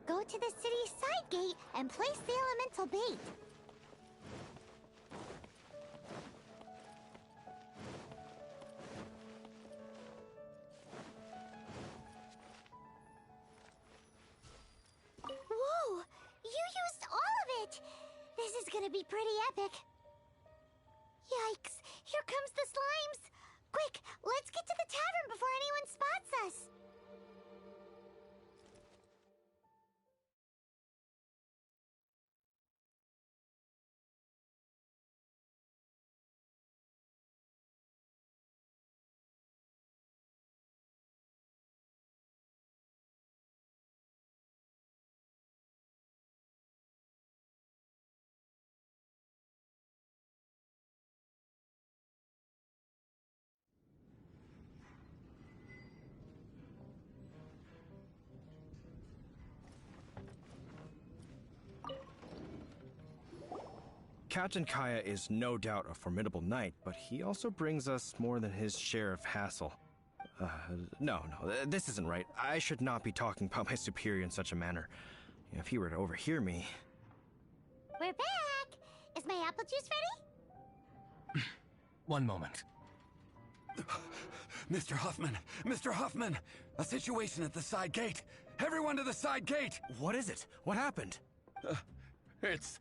Go to the city side gate and place the elemental bait. Whoa! You used all of it! This is gonna be pretty epic. Yikes! Here comes the slimes! Quick, let's get to the tavern before anyone spots us! Captain Kaya is no doubt a formidable knight, but he also brings us more than his share of hassle. No, this isn't right. I should not be talking about my superior in such a manner. If he were to overhear me... We're back! Is my apple juice ready? One moment. Mr. Huffman! Mr. Huffman! A situation at the side gate! Everyone to the side gate! What is it? What happened? It's...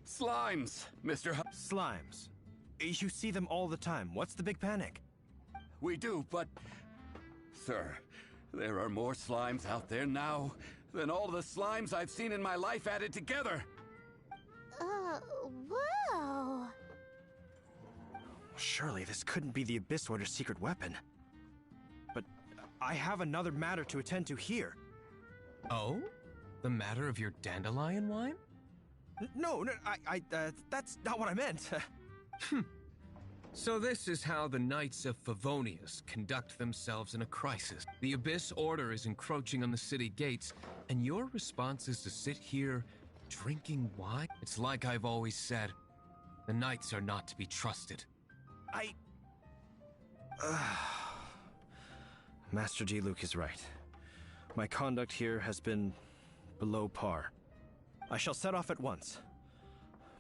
slimes, Mr. Slimes? You see them all the time. What's the big panic? We do, but... Sir, there are more slimes out there now than all the slimes I've seen in my life added together! Whoa! Surely this couldn't be the Abyss Order's secret weapon. But I have another matter to attend to here. Oh? The matter of your dandelion wine? No, that's not what I meant. So this is how the Knights of Favonius conduct themselves in a crisis. The Abyss Order is encroaching on the city gates, and your response is to sit here drinking wine? It's like I've always said, the Knights are not to be trusted. Master Diluc is right. My conduct here has been below par. I shall set off at once.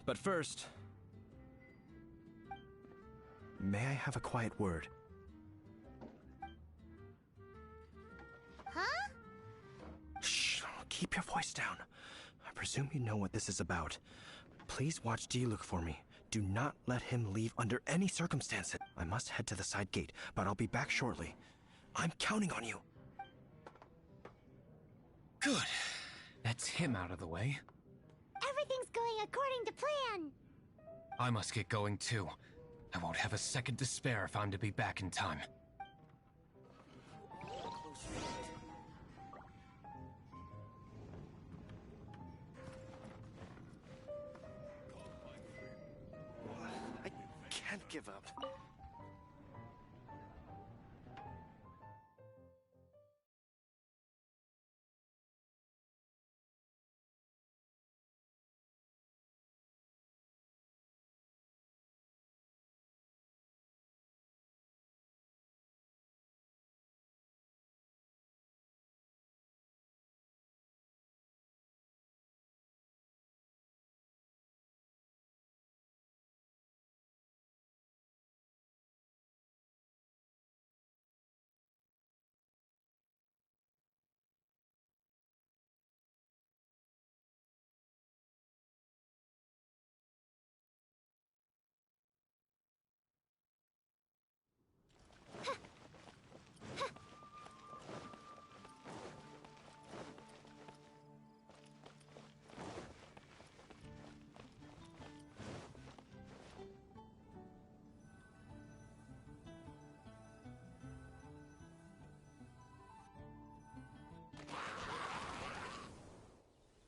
But first... may I have a quiet word? Huh? Shh, keep your voice down. I presume you know what this is about. Please watch Diluc for me. Do not let him leave under any circumstances. I must head to the side gate, but I'll be back shortly. I'm counting on you. Good. That's him out of the way. Everything's going according to plan. I must get going too. I won't have a second to spare if I'm to be back in time. I can't give up.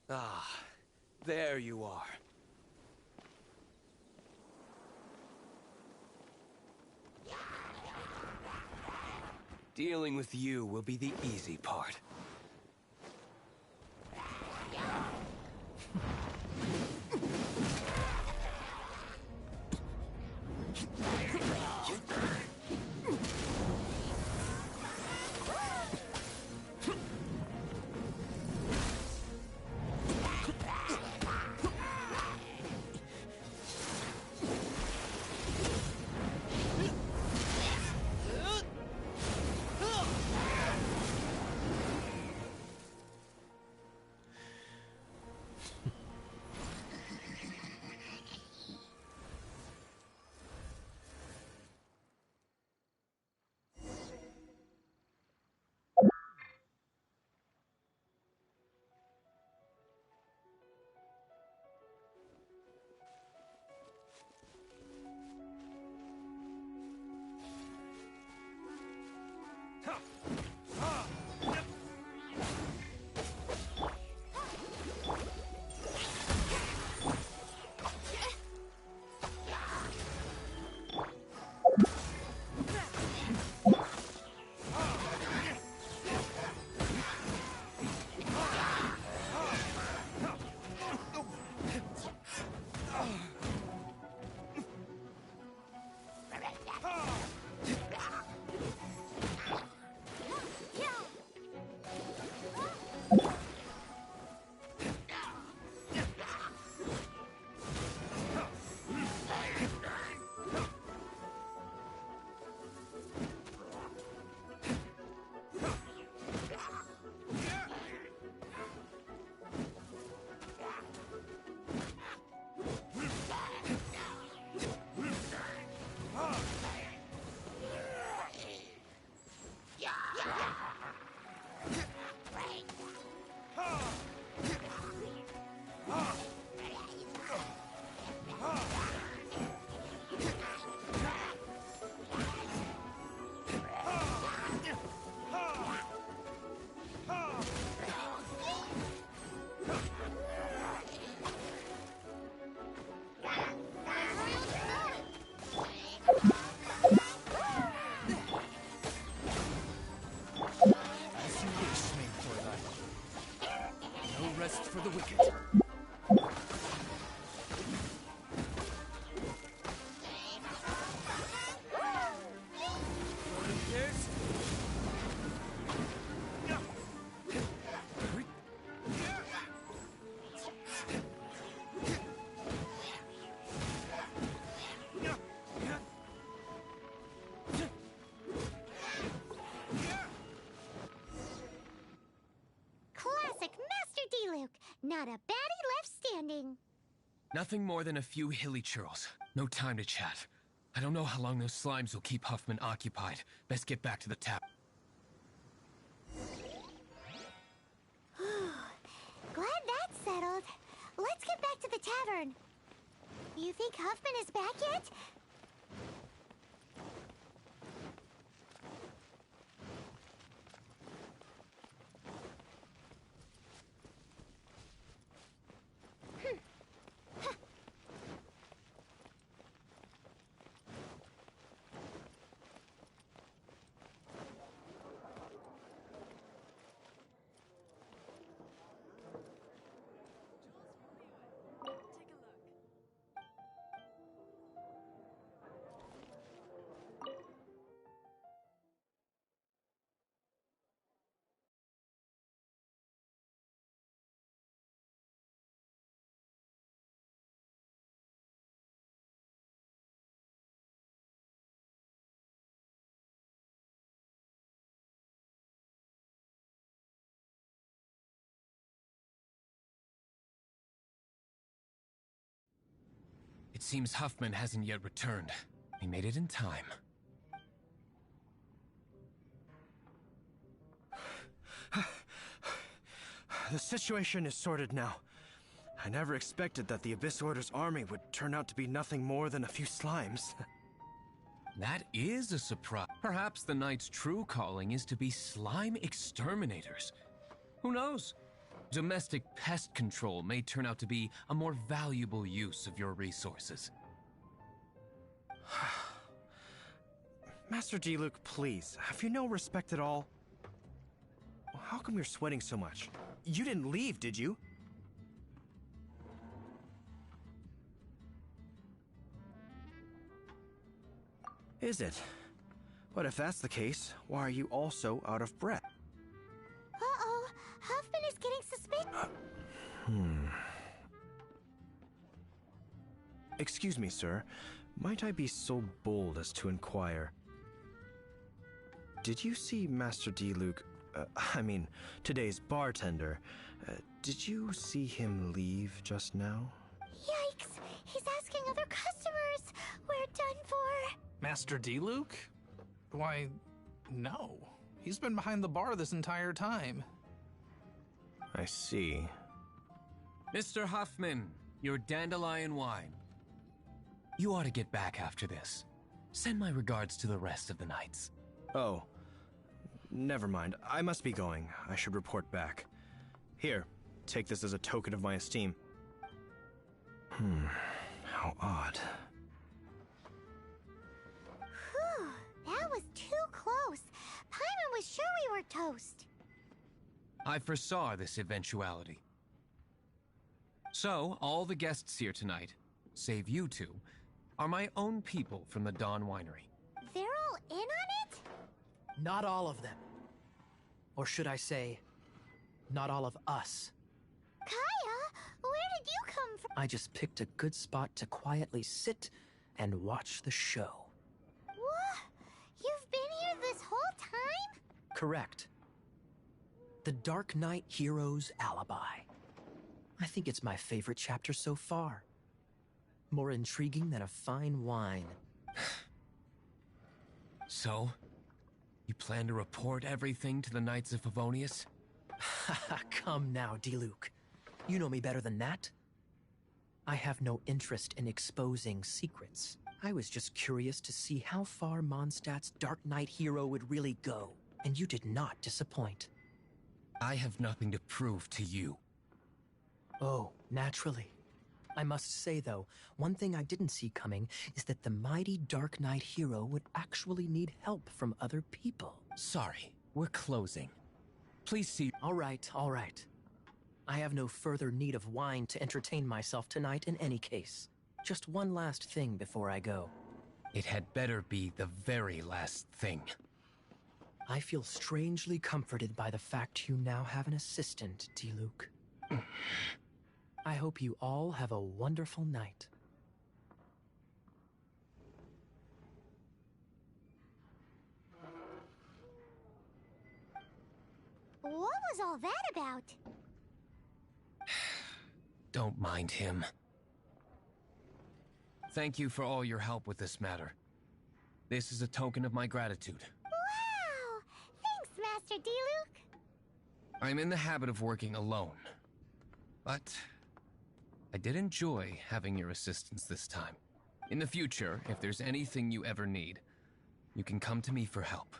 Ah, there you are. Dealing with you will be the easy part. For the wicked. Classic Master D-Luke. Not a baddie left standing. Nothing more than a few hilly churls. No time to chat. I don't know how long those slimes will keep Huffman occupied. Best get back to the tap. Glad that's settled. Let's get back to the tavern. You think Huffman is back yet? It seems Huffman hasn't yet returned. He made it in time. The situation is sorted now. I never expected that the Abyss Order's army would turn out to be nothing more than a few slimes. That is a surprise. Perhaps the Knight's true calling is to be slime exterminators. Who knows? Domestic pest control may turn out to be a more valuable use of your resources. Master D-Luke, please, have you no respect at all? How come you're sweating so much? You didn't leave, did you? Is it? But if that's the case, why are you also out of breath? Uh-oh, Huffman is getting suspicious. Excuse me, sir. Might I be so bold as to inquire? Did you see Master D-Luke, today's bartender? Did you see him leave just now? Yikes! He's asking other customers. We're done for. Master D-Luke? Why, no. He's been behind the bar this entire time. I see. Mr. Huffman, your dandelion wine. You ought to get back after this. Send my regards to the rest of the knights. Oh, Never mind. I must be going. I should report back. Here, take this as a token of my esteem. How odd. Whew, that was too close. Paimon was sure we were toast. I foresaw this eventuality. So, all the guests here tonight, save you two, are my own people from the Dawn Winery. They're all in on it? Not all of them. Or should I say, not all of us. Kaya, where did you come from? I just picked a good spot to quietly sit and watch the show. What? You've been here this whole time? Correct. The Dark Knight Hero's Alibi. I think it's my favorite chapter so far. More intriguing than a fine wine. So, you plan to report everything to the Knights of Favonius? Come now, Diluc. You know me better than that. I have no interest in exposing secrets. I was just curious to see how far Mondstadt's Dark Knight hero would really go, and you did not disappoint. I have nothing to prove to you. Oh, naturally. I must say, though, one thing I didn't see coming is that the mighty Dark Knight hero would actually need help from other people. Sorry, we're closing. Please see— All right, all right. I have no further need of wine to entertain myself tonight in any case. Just one last thing before I go. It had better be the very last thing. I feel strangely comforted by the fact you now have an assistant, Diluc. I hope you all have a wonderful night. What was all that about? Don't mind him. Thank you for all your help with this matter. This is a token of my gratitude. Wow! Thanks, Master Diluc. I'm in the habit of working alone. But I did enjoy having your assistance this time. In the future, if there's anything you ever need, you can come to me for help.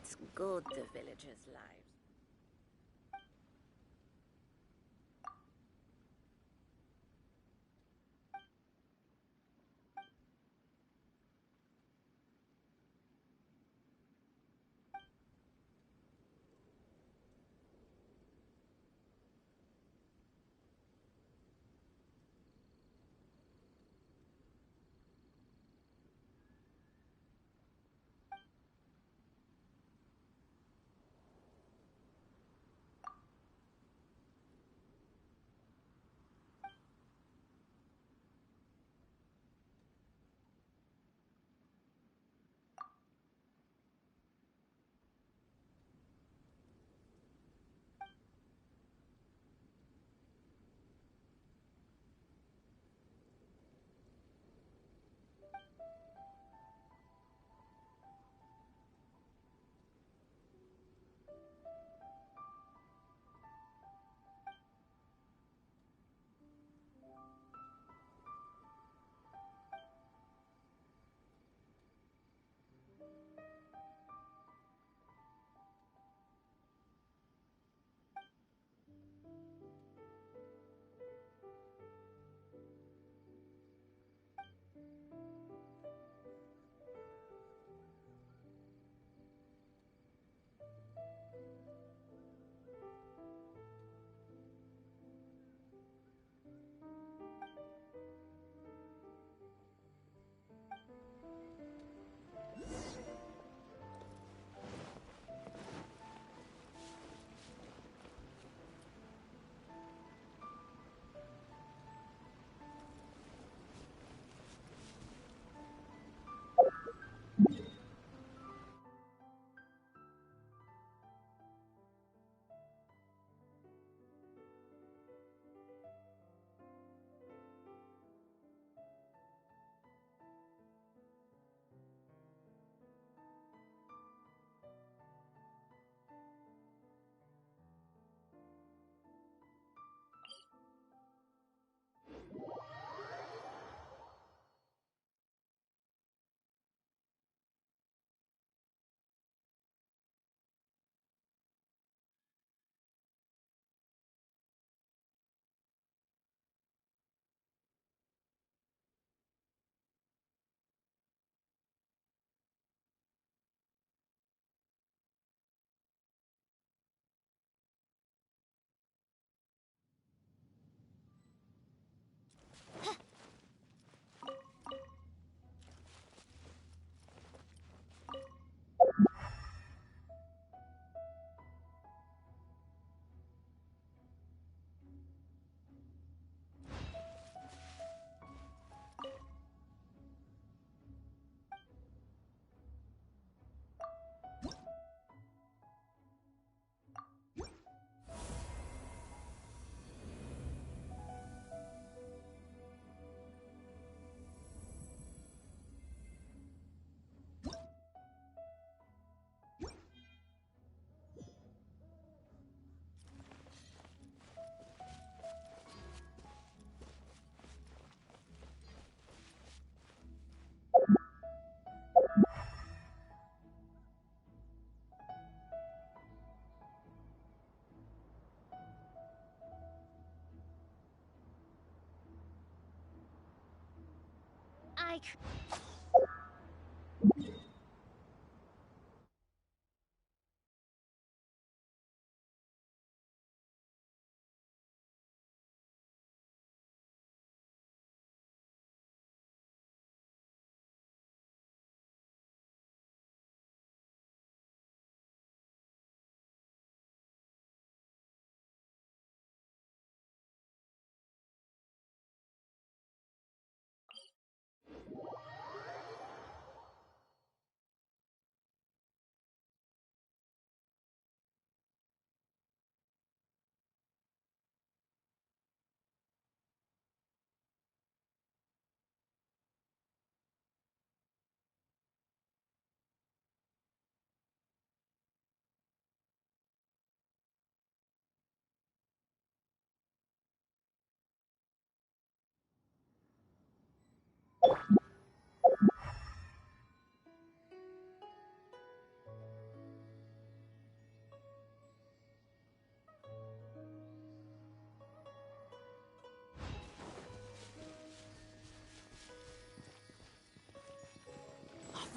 It's good the villagers' lives.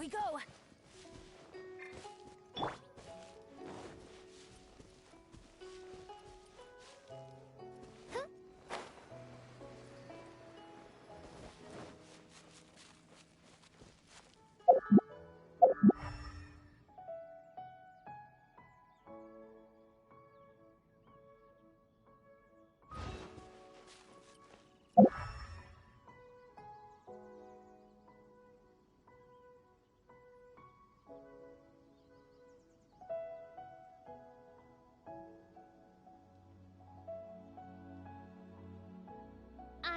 we go!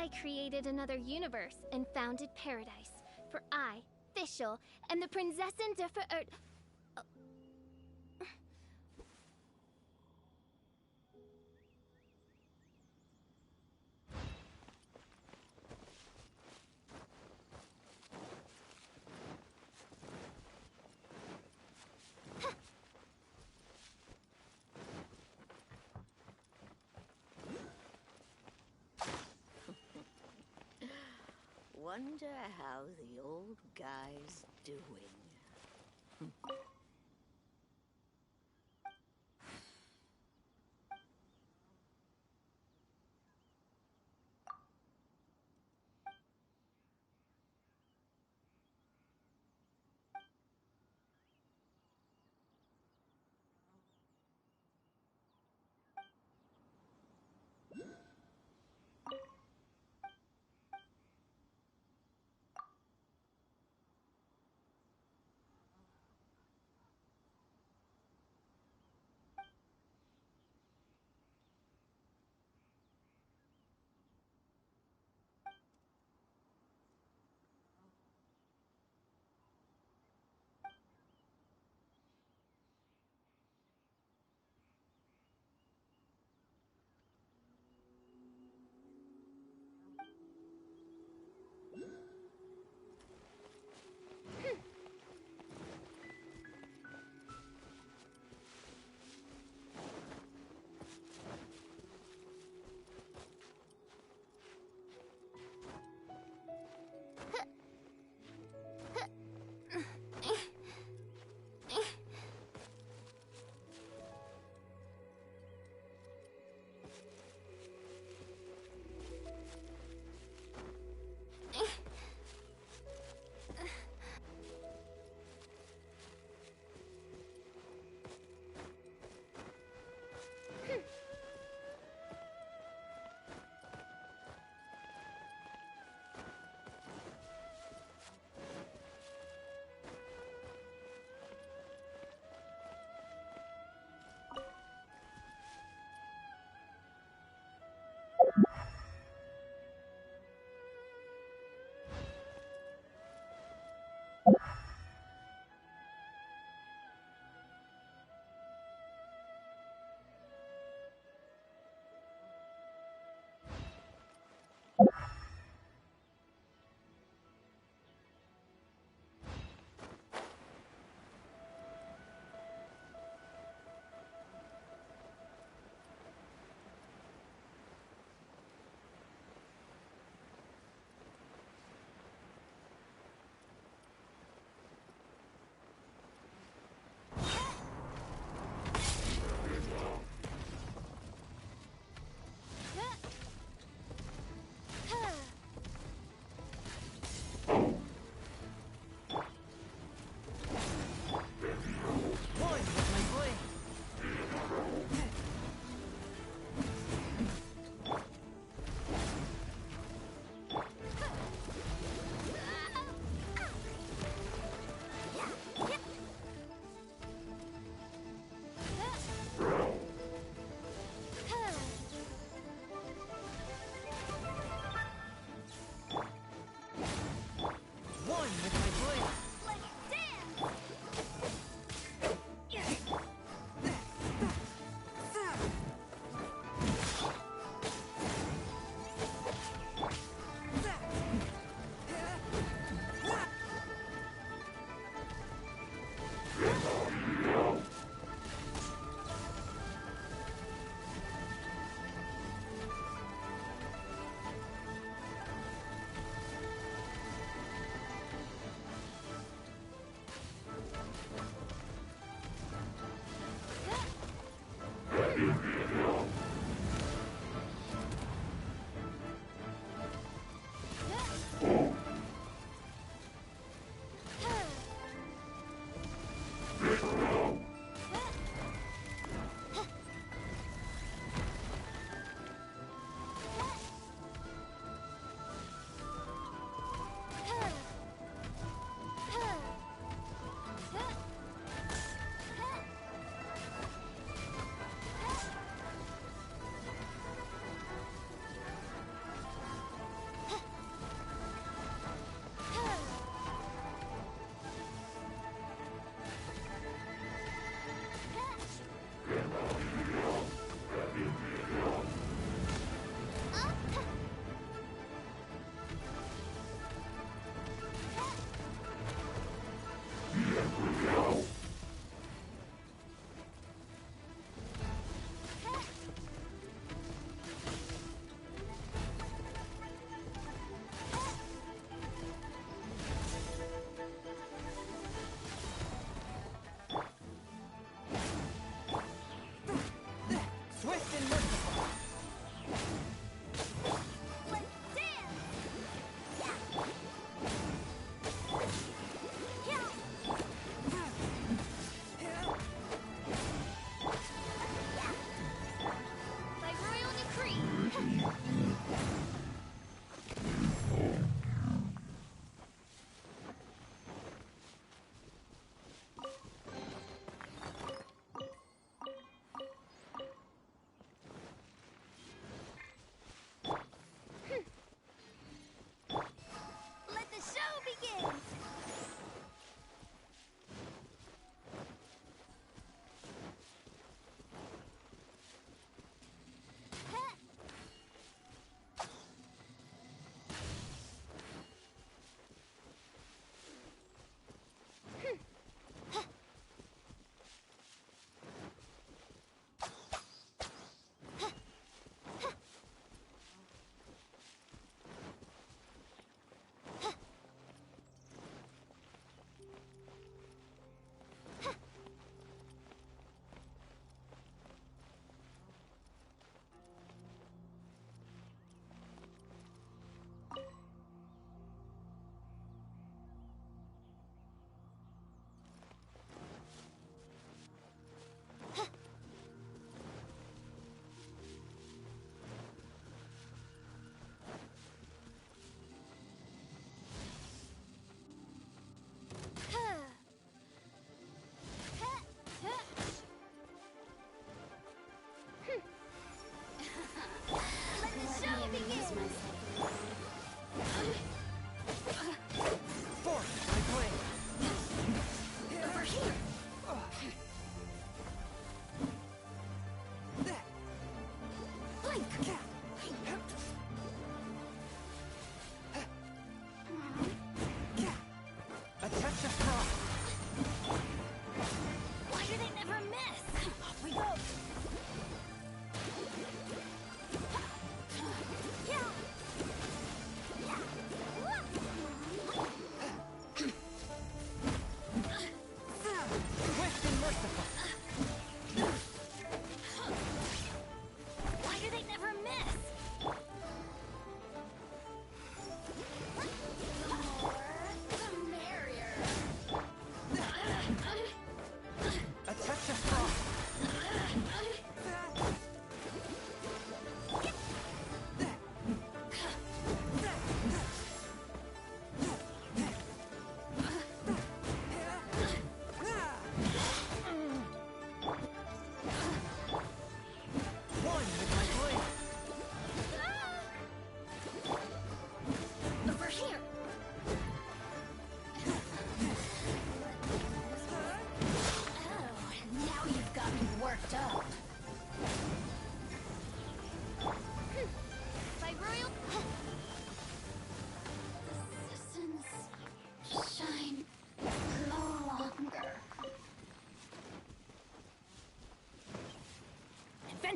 I created another universe and founded paradise. For I, Fischl, am the Prinzessin de Ver... Wonder how the old guy's doing.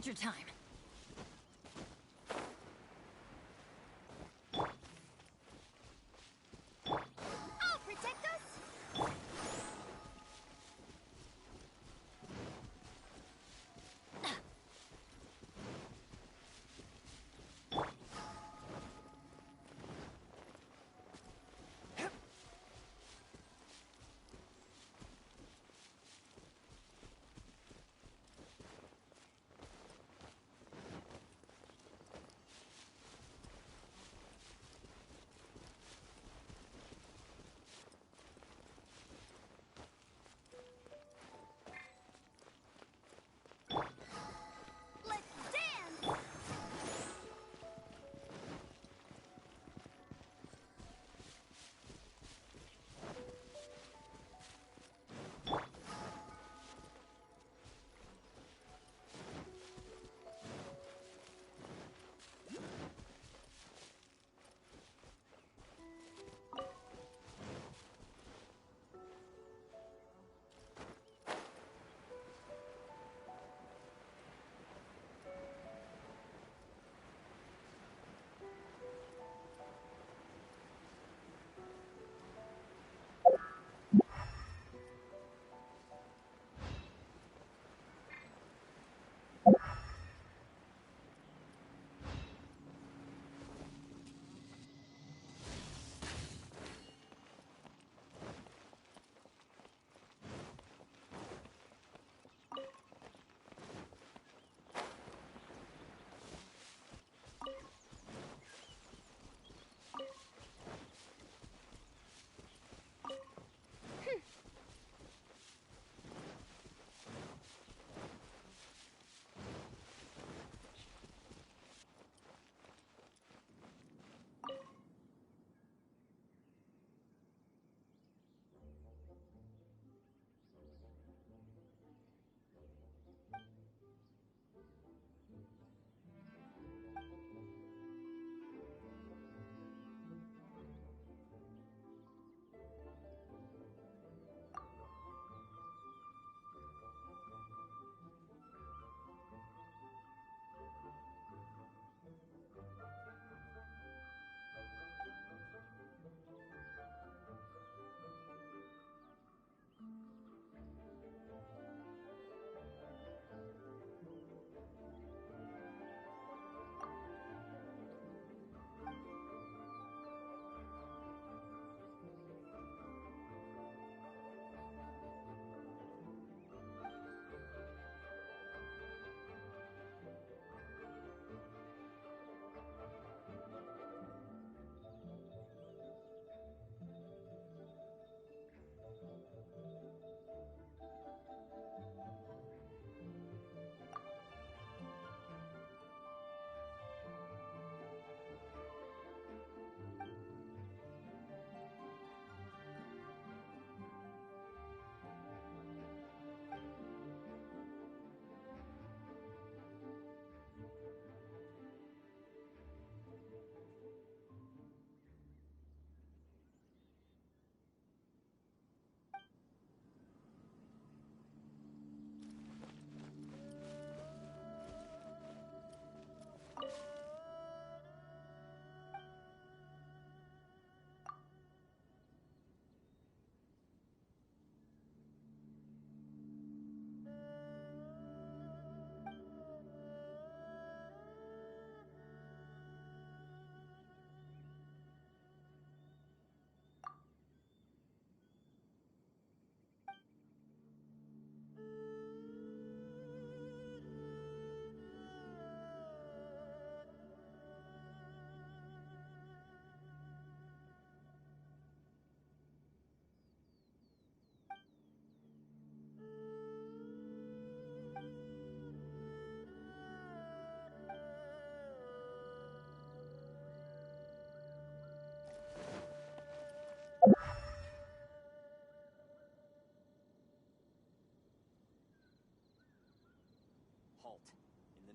Adventure time! I'll protect us! Let's dance!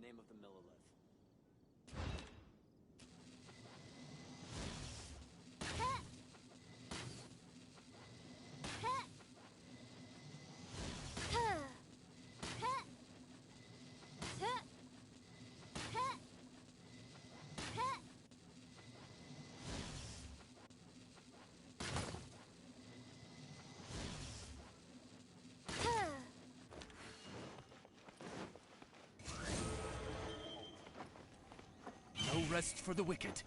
name of the Millelith. rest for the wicked.